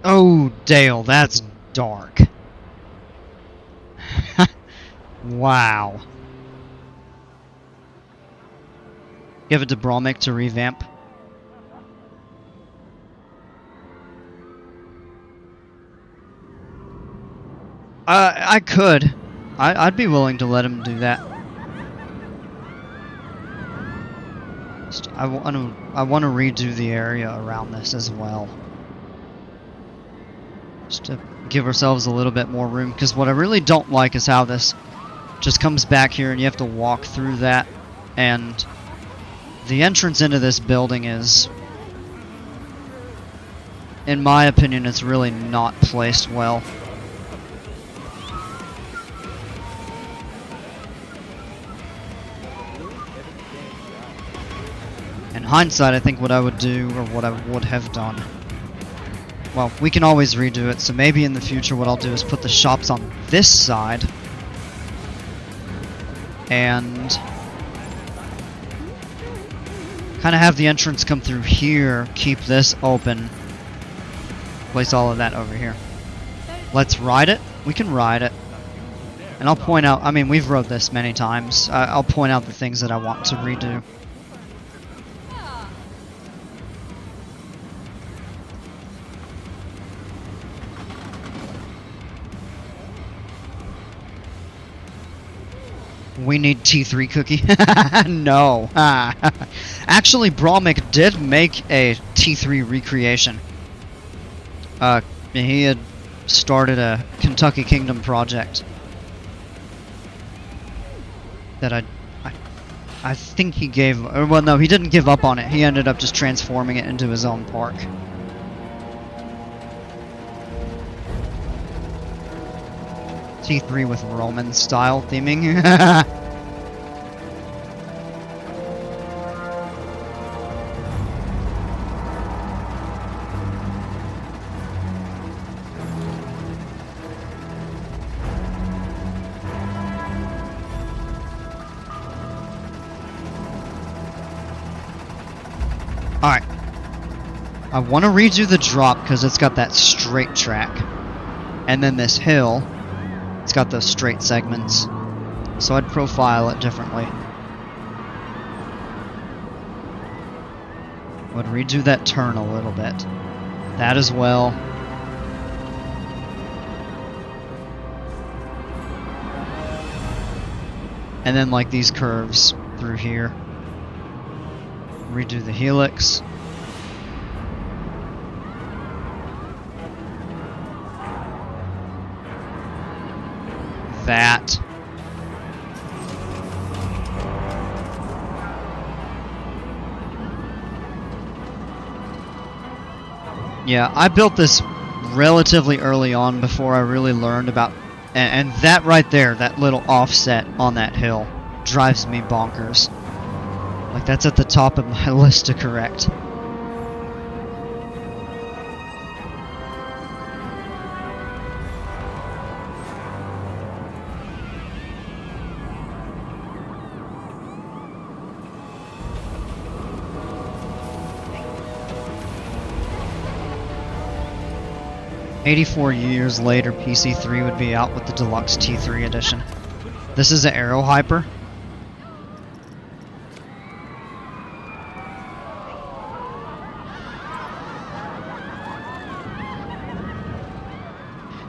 Speaker 2: Oh, Dale, that's dark. Wow. Give it to Bromik to revamp. I could. I'd be willing to let him do that. I want to redo the area around this as well. Just to give ourselves a little bit more room, because what I really don't like is how this just comes back here and you have to walk through that, and the entrance into this building is, in my opinion, it's really not placed well. In hindsight, I think what I would do, or what I would have done, well, we can always redo it, so maybe in the future what I'll do is put the shops on this side and kind of have the entrance come through here, keep this open, place all of that over here. Let's ride it. We can ride it. And I'll point out, I mean, we've rode this many times. I'll point out the things that I want to redo. We need T3 cookie. No. Actually, Bromik did make a T3 recreation. He had started a Kentucky Kingdom project that I think he gave, or well, no, he didn't give up on it. He ended up just transforming it into his own park. T3 with Roman style theming. Alright. I want to redo the drop because it's got that straight track. And then this hill, it's got those straight segments. So I'd profile it differently. Would redo that turn a little bit. That as well. And then like these curves through here. Redo the helix. That. Yeah, I built this relatively early on before I really learned about, and that right there, that little offset on that hill, drives me bonkers. Like, that's at the top of my list to correct. 84 years later, PC3 would be out with the Deluxe T3 edition. This is an Aero Hyper.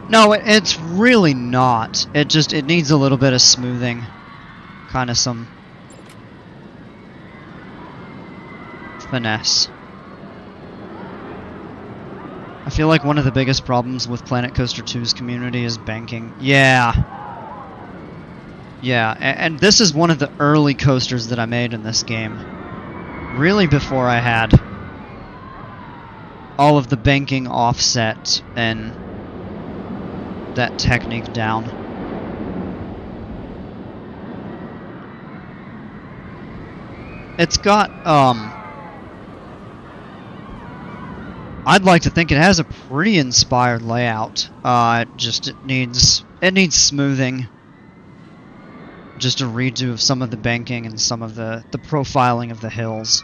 Speaker 2: No, it's really not. It needs a little bit of smoothing. Kind of some finesse. I feel like one of the biggest problems with Planet Coaster 2's community is banking. Yeah. Yeah, and this is one of the early coasters that I made in this game. Really before I had all of the banking offset and that technique down. It's got, I'd like to think it has a pretty inspired layout. It needs smoothing. Just a redo of some of the banking and some of the profiling of the hills.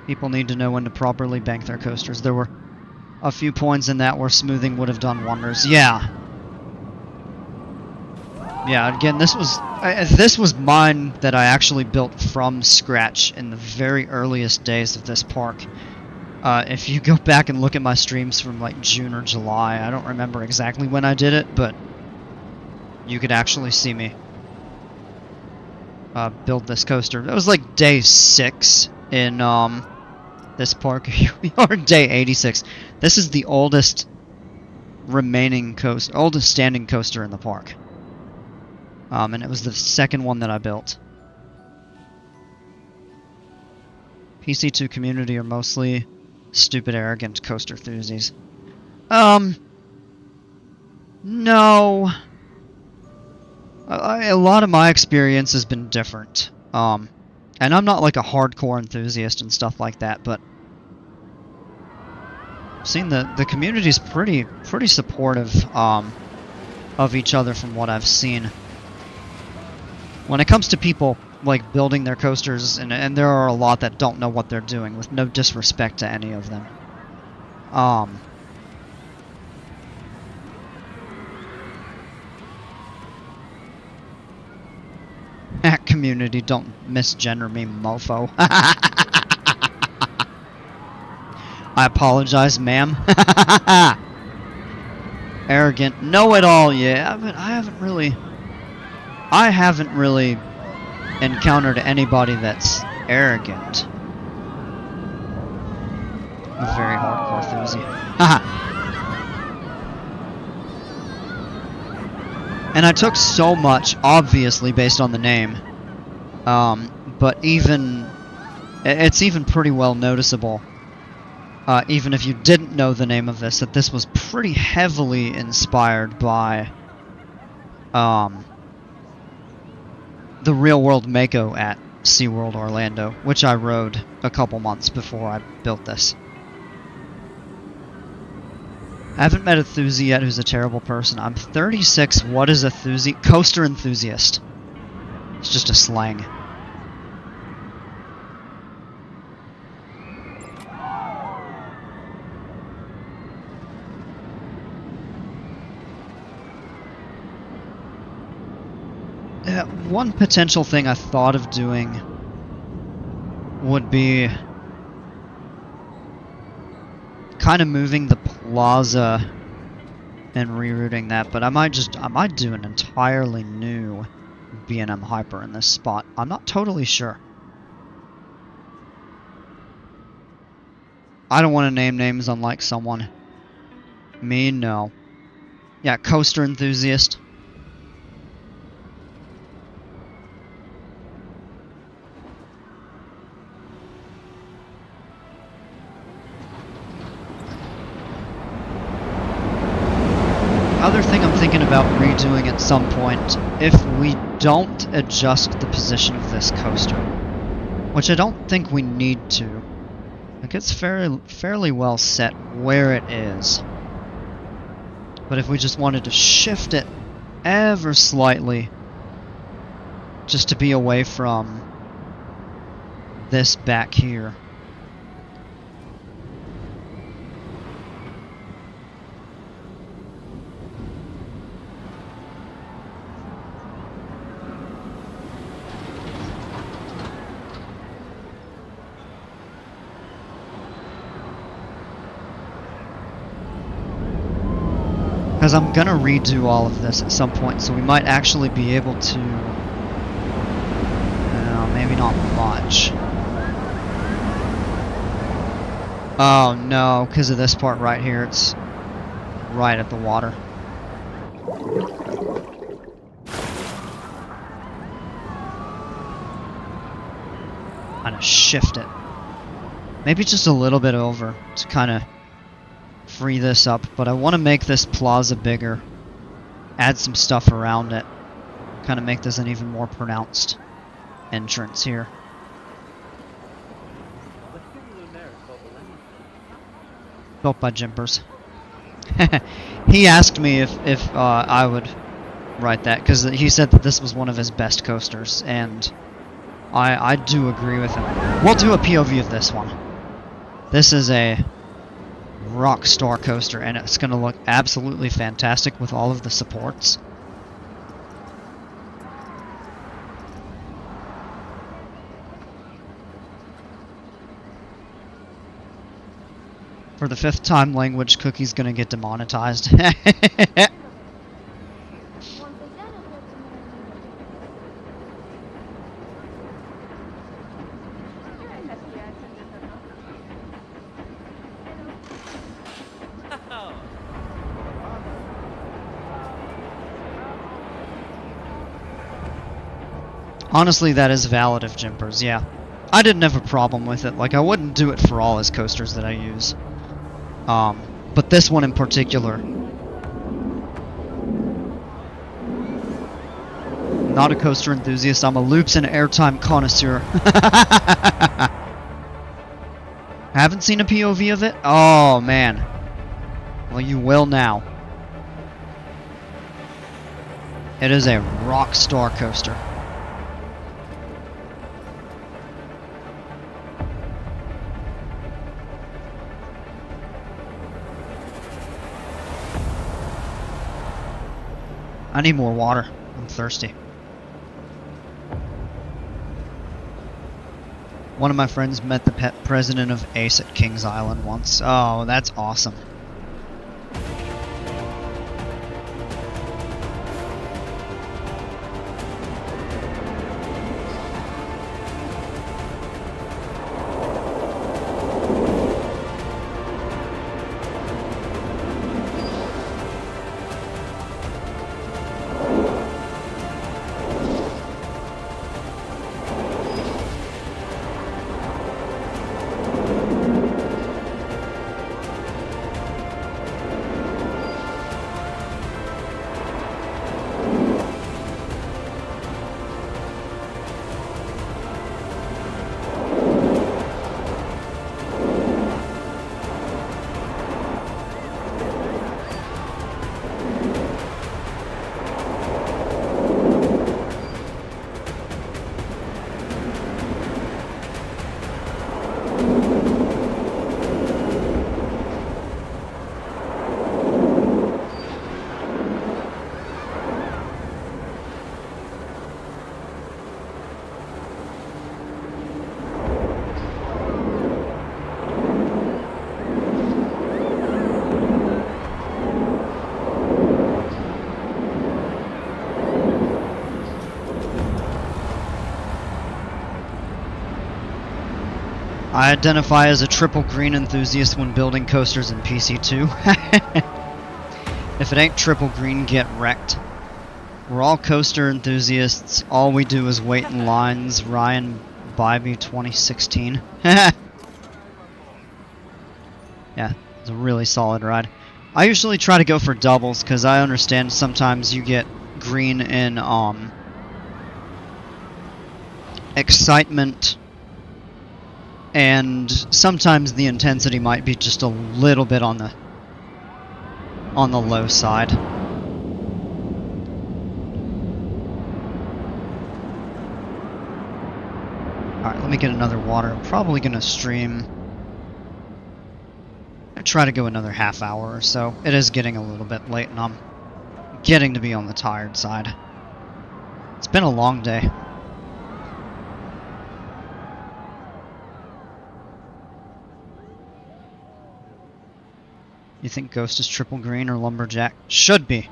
Speaker 2: People need to know when to properly bank their coasters. There were a few points in that where smoothing would have done wonders. Yeah. Yeah, again, this was mine that I actually built from scratch in the very earliest days of this park. If you go back and look at my streams from like June or July, I don't remember exactly when I did it, but you could actually see me build this coaster. It was like day 6 in this park. Here we are, day 86. This is the oldest oldest standing coaster in the park. And it was the second one that I built. PC2 community are mostly stupid, arrogant coaster enthusiasts. No. A lot of my experience has been different. And I'm not like a hardcore enthusiast and stuff like that, but I've seen the community's pretty supportive of each other from what I've seen. When it comes to people like building their coasters, and there are a lot that don't know what they're doing, with no disrespect to any of them. That community, don't misgender me, mofo. I apologize, ma'am. Arrogant, know-it-all, yeah, but I haven't really encountered anybody that's arrogant. A very hardcore enthusiast. And I took so much, obviously, based on the name. But it's even pretty well noticeable, even if you didn't know the name of this, that this was pretty heavily inspired by the Real World Mako at SeaWorld Orlando, which I rode a couple months before I built this. I haven't met a Thuzy yet who's a terrible person. I'm 36. What is a Thuzy? Coaster enthusiast. It's just a slang. One potential thing I thought of doing would be kind of moving the plaza and rerouting that, but I might do an entirely new B&M Hyper in this spot. I'm not totally sure. I don't want to name names unlike someone. Me, no. Yeah, coaster enthusiast. Other thing I'm thinking about redoing at some point, if we don't adjust the position of this coaster, which I don't think we need to. Like, it's fairly well set where it is. But if we just wanted to shift it ever slightly, just to be away from this back here. Because I'm gonna redo all of this at some point, so we might actually be able to... maybe not much. Oh no, because of this part right here, it's right at the water. Kind of shift it. Maybe just a little bit over to kind of free this up, but I want to make this plaza bigger. Add some stuff around it. Kind of make this an even more pronounced entrance here. Built by Jimpers. He asked me if I would write that, because he said that this was one of his best coasters, and I do agree with him. We'll do a POV of this one. This is a Rockstar coaster, and it's going to look absolutely fantastic with all of the supports. For the 5th time, language cookie's going to get demonetized. Honestly, that is valid of Jimpers, yeah. I didn't have a problem with it. Like, I wouldn't do it for all his coasters that I use. But this one in particular. Not a coaster enthusiast, I'm a loops and airtime connoisseur. Haven't seen a POV of it? Oh, man. Well, you will now. It is a Rockstar coaster. I need more water. I'm thirsty. One of my friends met the pet president of Ace at Kings Island once. Oh, that's awesome. I identify as a triple green enthusiast when building coasters in PC2. If it ain't triple green, get wrecked. We're all coaster enthusiasts. All we do is wait in lines. Ryan Bybee 2016. Yeah, it's a really solid ride. I usually try to go for doubles because I understand sometimes you get green in excitement, and sometimes the intensity might be just a little bit on the low side. Alright, let me get another water. I'm probably going to stream. I try to go another half hour or so. It is getting a little bit late and I'm getting to be on the tired side. It's been a long day. You think Ghost is triple green or Lumberjack? Should be.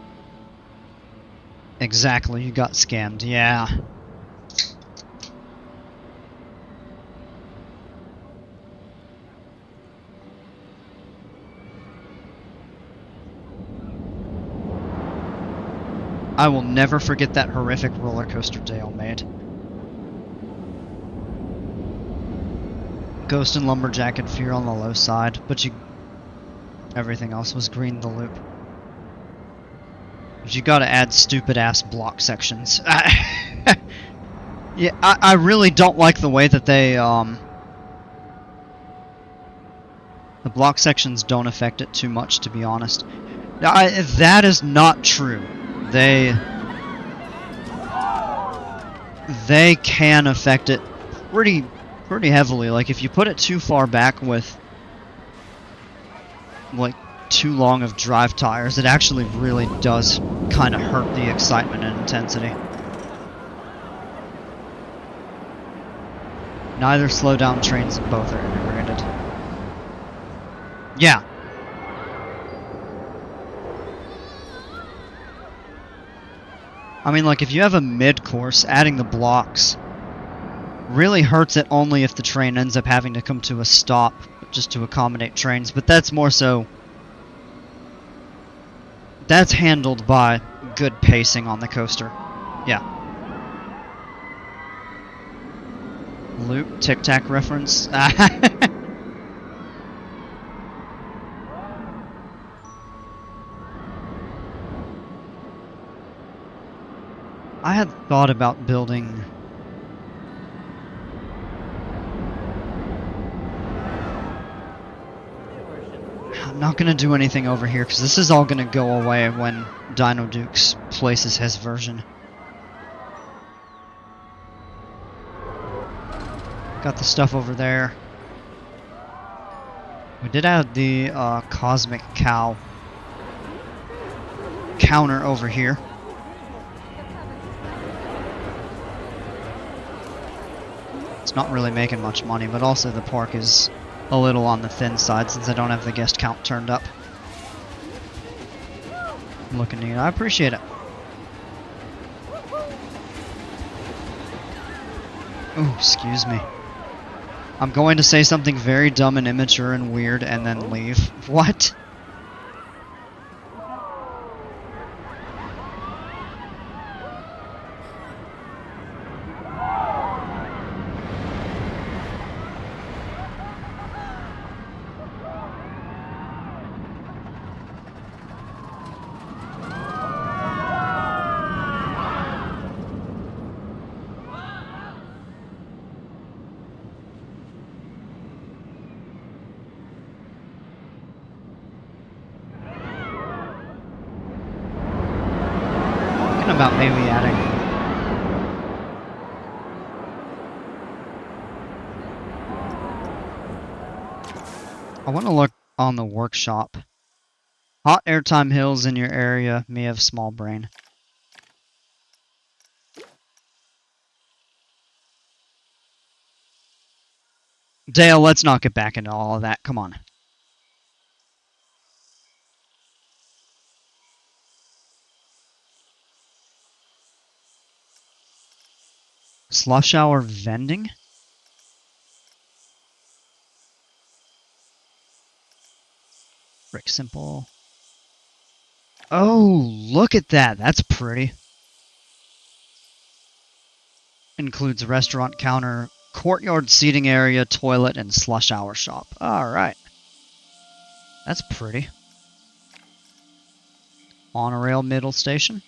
Speaker 2: Exactly, you got scammed, yeah. I will never forget that horrific roller coaster Dale made. Ghost and Lumberjack and Fear on the low side, but everything else was green the loop. But you gotta add stupid ass block sections. Yeah, I really don't like the way that they, the block sections don't affect it too much, to be honest. That is not true. They can affect it pretty heavily. Like, if you put it too far back with, like, too long of drive tires, it actually really does kind of hurt the excitement and intensity. Neither slow down trains and both are integrated. Yeah. I mean, like, if you have a mid-course, adding the blocks really hurts it only if the train ends up having to come to a stop just to accommodate trains, but that's more so... That's handled by good pacing on the coaster. Yeah. Loop, Tic Tac reference. I had thought about building... I'm not going to do anything over here, because this is all going to go away when Dino Dukes places his version. Got the stuff over there. We did add the Cosmic Cow counter over here. It's not really making much money, but also the park is a little on the thin side since I don't have the guest count turned up. Looking neat. I appreciate it. Ooh, excuse me. I'm going to say something very dumb and immature and weird and then leave. What? About maybe adding I want to look on the workshop. Hot airtime hills in your area may have small brain. Dale, let's not get back into all of that. Come on. Slush hour vending? Brick simple. Oh, look at that. That's pretty. Includes restaurant counter, courtyard seating area, toilet, and slush hour shop. Alright. That's pretty. Monorail middle station.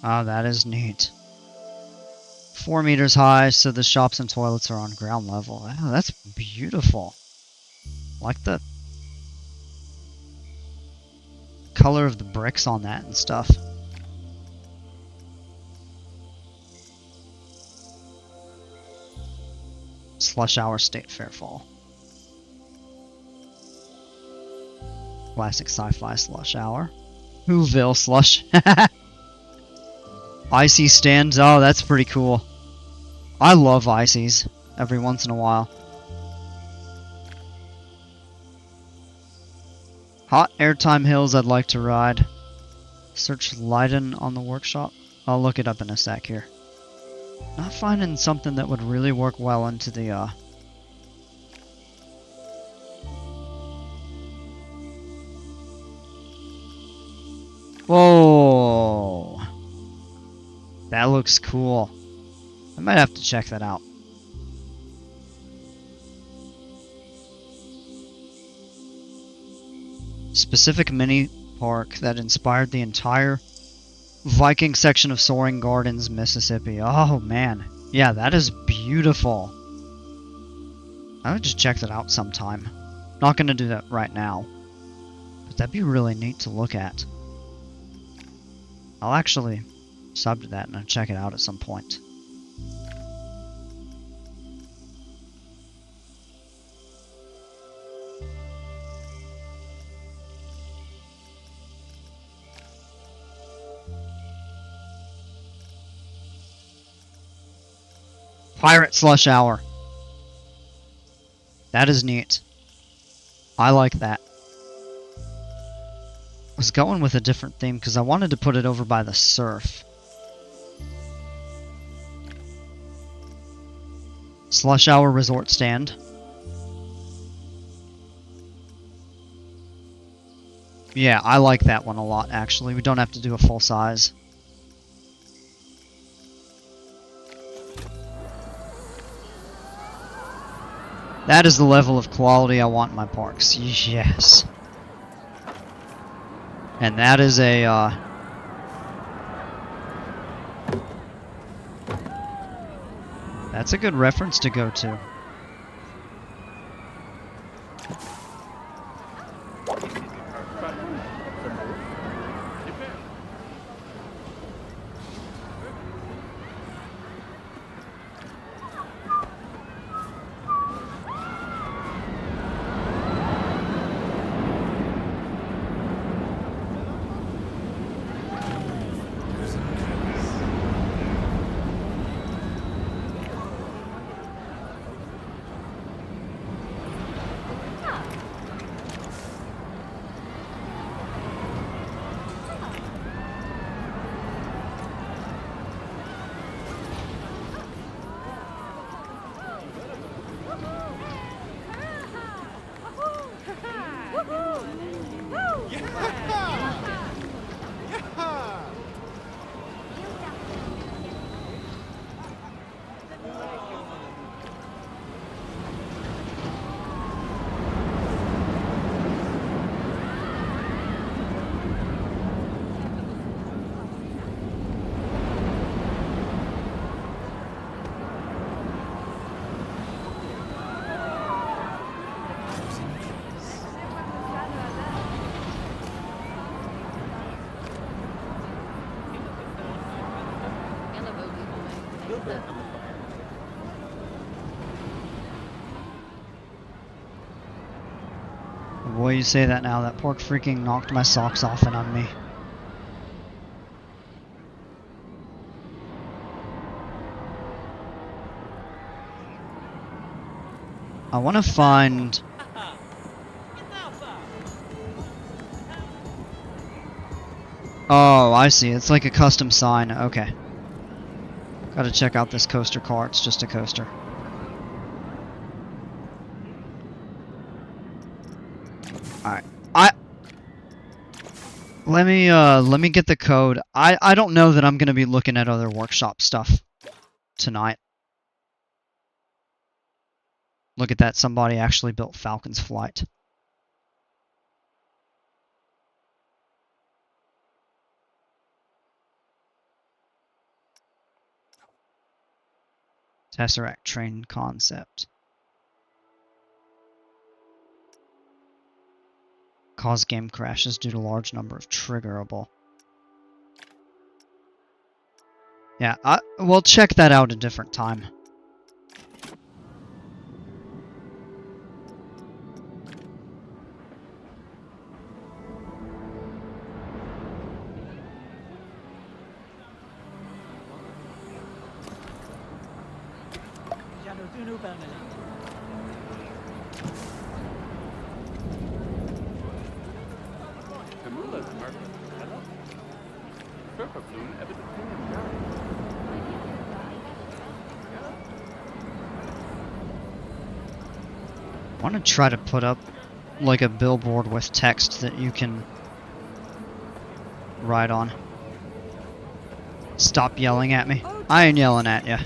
Speaker 2: Oh, that is neat. 4 meters high, so the shops and toilets are on ground level. Oh, that's beautiful. Like the color of the bricks on that and stuff. Slush Hour State Fair Fall. Classic sci-fi slush hour. Whoville slush. Icy stands. Oh, that's pretty cool. I love ices every once in a while. Hot airtime hills I'd like to ride. Search Leiden on the workshop. I'll look it up in a sec here. Not finding something that would really work well into the Whoa! That looks cool. I might have to check that out. Specific mini park that inspired the entire Viking section of Soaring Gardens, Mississippi. Oh man. Yeah, that is beautiful. I would just check that out sometime. Not gonna do that right now. But that'd be really neat to look at. I'll actually sub to that and I'll check it out at some point. Pirate Slush Hour. That is neat. I like that. I was going with a different theme because I wanted to put it over by the surf. Slush Hour Resort Stand. Yeah, I like that one a lot actually. We don't have to do a full size. That is the level of quality I want in my parks. Yes. And that is a, that's a good reference to go to. Boy, you say that now. That pork freaking knocked my socks off and on me. I want to find... Oh, I see. It's like a custom sign. Okay. Gotta check out this coaster car. It's just a coaster. Alright. Let me get the code. I don't know that I'm gonna be looking at other workshop stuff tonight. Look at that, somebody actually built Falcon's Flight. Tesseract train concept. Cause game crashes due to large number of triggerable. Yeah, we'll check that out a different time. I want to try to put up like a billboard with text that you can write on. Stop yelling at me. I ain't yelling at you.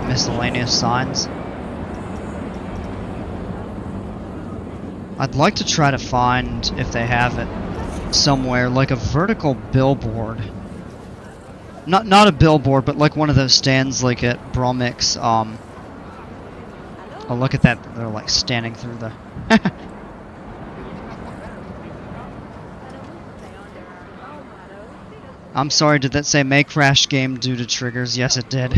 Speaker 2: Miscellaneous signs. I'd like to try to find, if they have it somewhere, like a vertical billboard. Not a billboard, but like one of those stands like at Bromix. Oh, look at that. They're like standing through the... I'm sorry, did that say may crash game due to triggers? Yes, it did.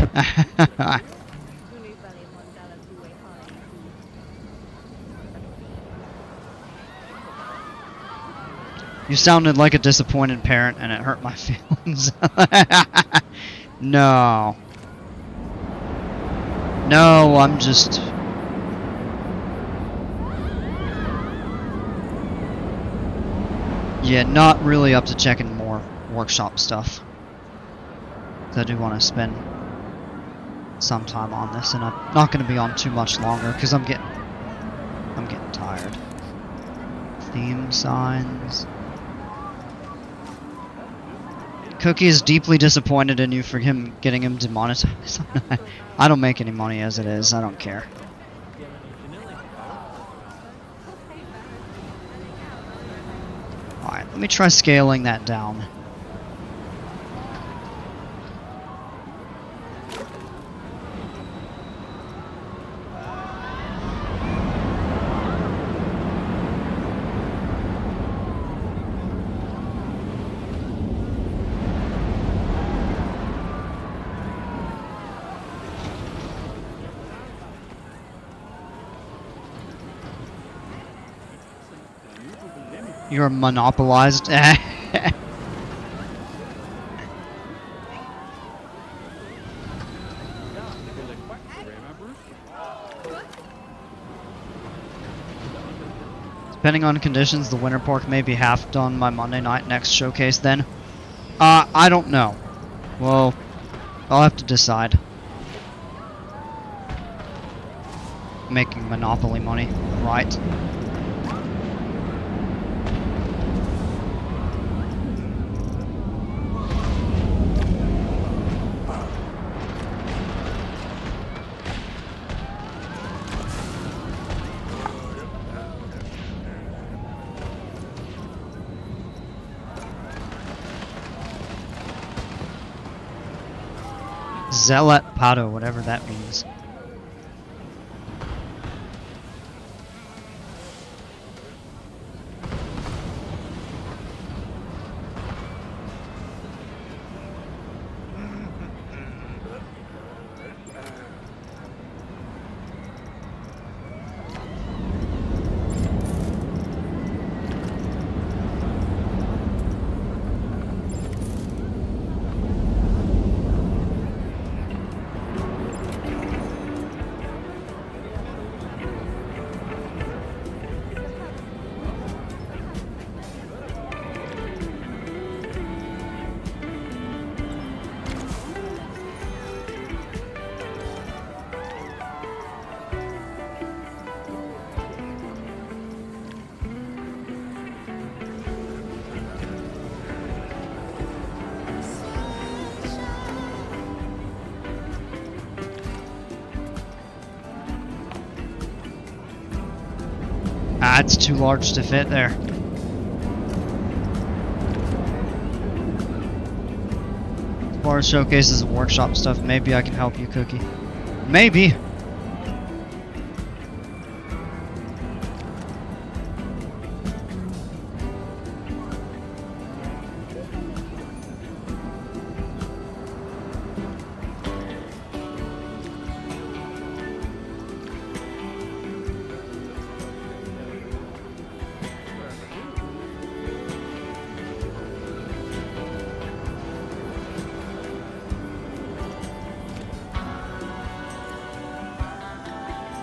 Speaker 2: You sounded like a disappointed parent and it hurt my feelings. No. No, I'm just... Yeah, not really up to checking more workshop stuff. I do want to spend some time on this, and I'm not going to be on too much longer because I'm getting tired. Theme signs. Cookie is deeply disappointed in you for getting him demonetized. I don't make any money as it is. I don't care. Alright, let me try scaling that down. You're monopolized. Depending on conditions, the winter pork may be half done by Monday night next showcase then. I don't know. Well, I'll have to decide. Making monopoly money, right? Zealot Pato, whatever that means. Ah, it's too large to fit there. As far as showcases and workshop stuff, maybe I can help you, Cookie. Maybe.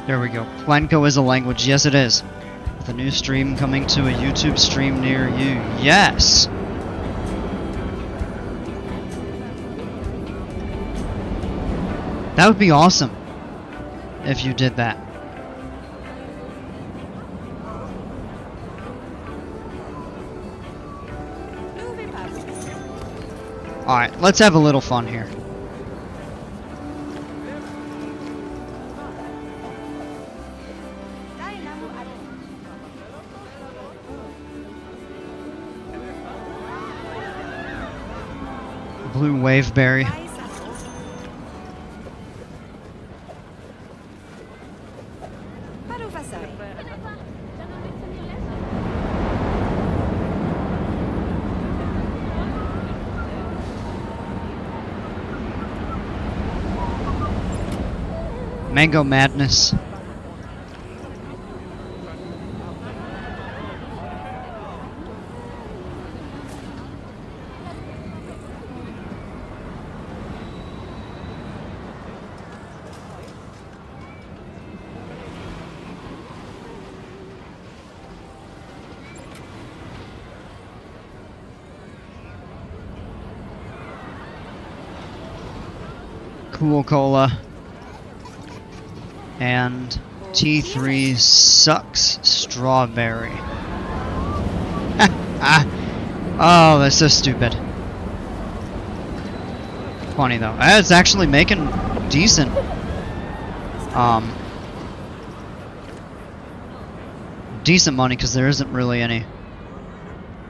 Speaker 2: There we go. Planko is a language. Yes, it is. With a new stream coming to a YouTube stream near you. Yes! That would be awesome if you did that. Alright, let's have a little fun here. Blue Waveberry. Mango Madness. Cool Cola. And T3 sucks strawberry. Oh, that's so stupid. Funny though. It's actually making decent decent money because there isn't really any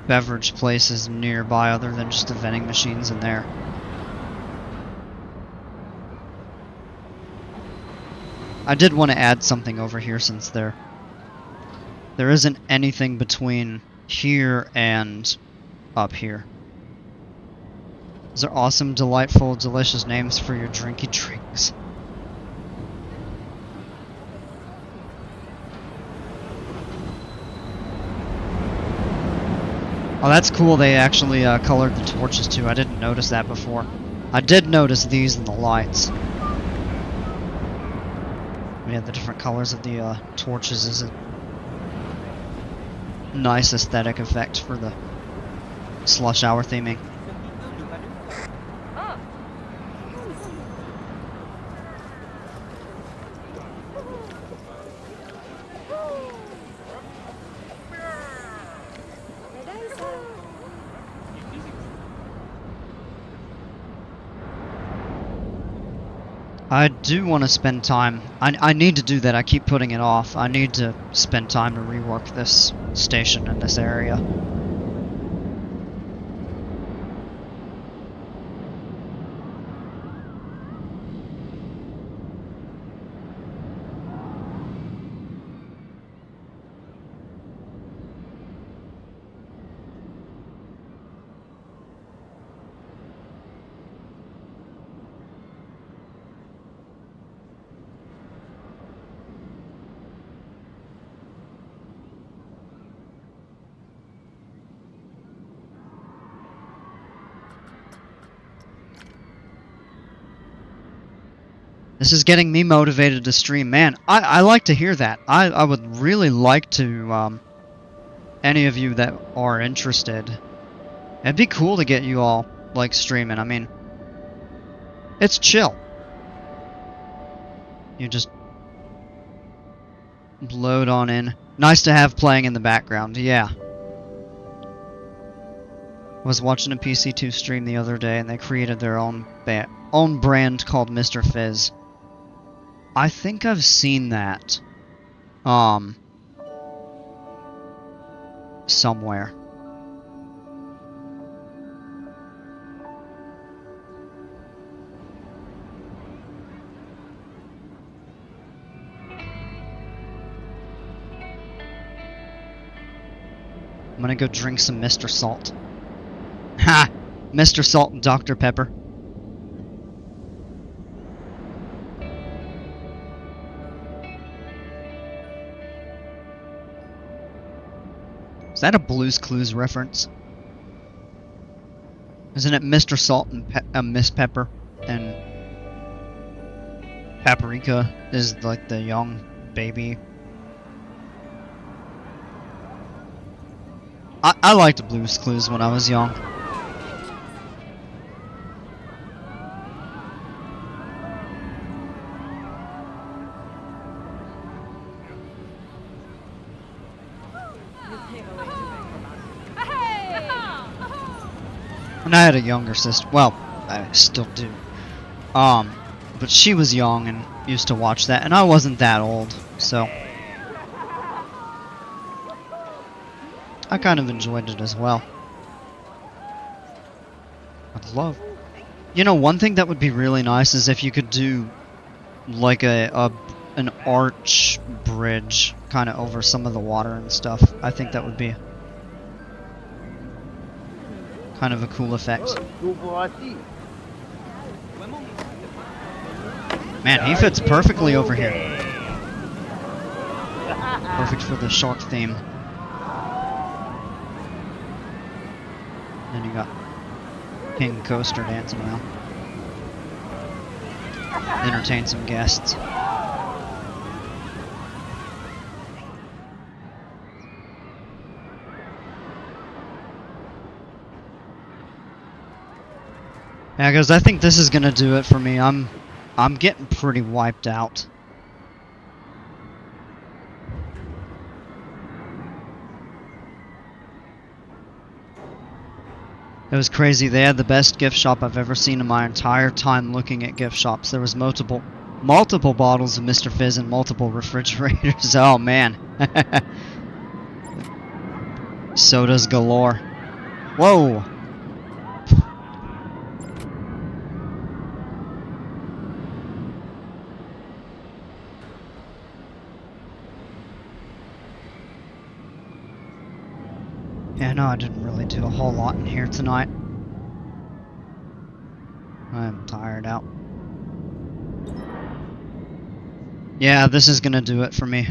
Speaker 2: beverage places nearby other than just the vending machines in there. I did want to add something over here since there isn't anything between here and up here. These are awesome, delightful, delicious names for your drinky drinks. Oh, that's cool. They actually colored the torches too. I didn't notice that before. I did notice these in the lights. Yeah, the different colors of the torches is a nice aesthetic effect for the slush hour theming. I do want to spend time. I need to do that. I keep putting it off. I need to spend time to rework this station in this area. This is getting me motivated to stream. Man, I like to hear that. I would really like to, any of you that are interested. It'd be cool to get you all, like, streaming. I mean, it's chill. You just load on in. Nice to have playing in the background, yeah. I was watching a PC2 stream the other day, and they created their own brand called Mr. Fizz. I think I've seen that, somewhere. I'm gonna go drink some Mr. Salt. Ha! Mr. Salt and Dr. Pepper. Is that a Blue's Clues reference? Isn't it Mr. Salt and Miss Pepper? And Paprika is like the young baby. I liked Blue's Clues when I was young. And I had a younger sister. Well, I still do. But she was young and used to watch that, and I wasn't that old, so I kind of enjoyed it as well. I'd love. You know, one thing that would be really nice is if you could do like an arch bridge kind of over some of the water and stuff. I think that would be kind of a cool effect. Man, he fits perfectly over here. Perfect for the shark theme. Then you got King Coaster dancing around. Entertain some guests. Yeah, guys, I think this is gonna do it for me. I'm getting pretty wiped out. It was crazy. They had the best gift shop I've ever seen in my entire time looking at gift shops. There was multiple bottles of Mr. Fizz and multiple refrigerators. Oh man. Sodas galore. Whoa. Yeah, no, I didn't really do a whole lot in here tonight. I'm tired out. Yeah, this is gonna do it for me.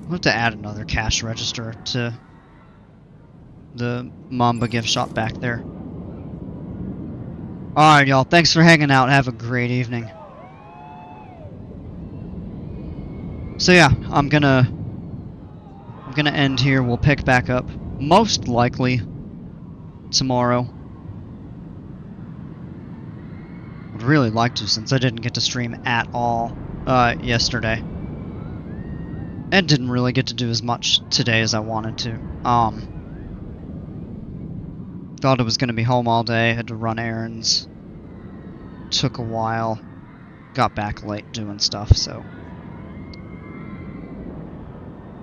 Speaker 2: I'll have to add another cash register to the Mamba gift shop back there. Alright, y'all. Thanks for hanging out. Have a great evening. So yeah, I'm gonna end here. We'll pick back up most likely tomorrow. Would really like to, since I didn't get to stream at all yesterday, and didn't really get to do as much today as I wanted to. Thought I was gonna be home all day. Had to run errands. Took a while. Got back late doing stuff. So.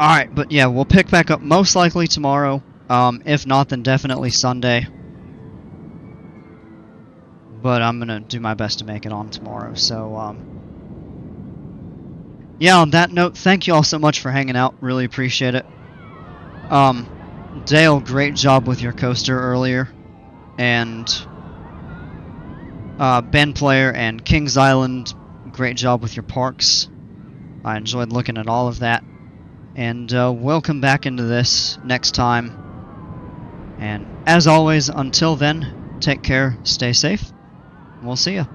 Speaker 2: Alright, but yeah, we'll pick back up most likely tomorrow. If not, then definitely Sunday. But I'm gonna do my best to make it on tomorrow, so, yeah, on that note, thank you all so much for hanging out. Really appreciate it. Dale, great job with your coaster earlier. And, Ben Player and Kings Island, great job with your parks. I enjoyed looking at all of that. And we'll come back into this next time. And as always, until then, take care, stay safe, and we'll see ya.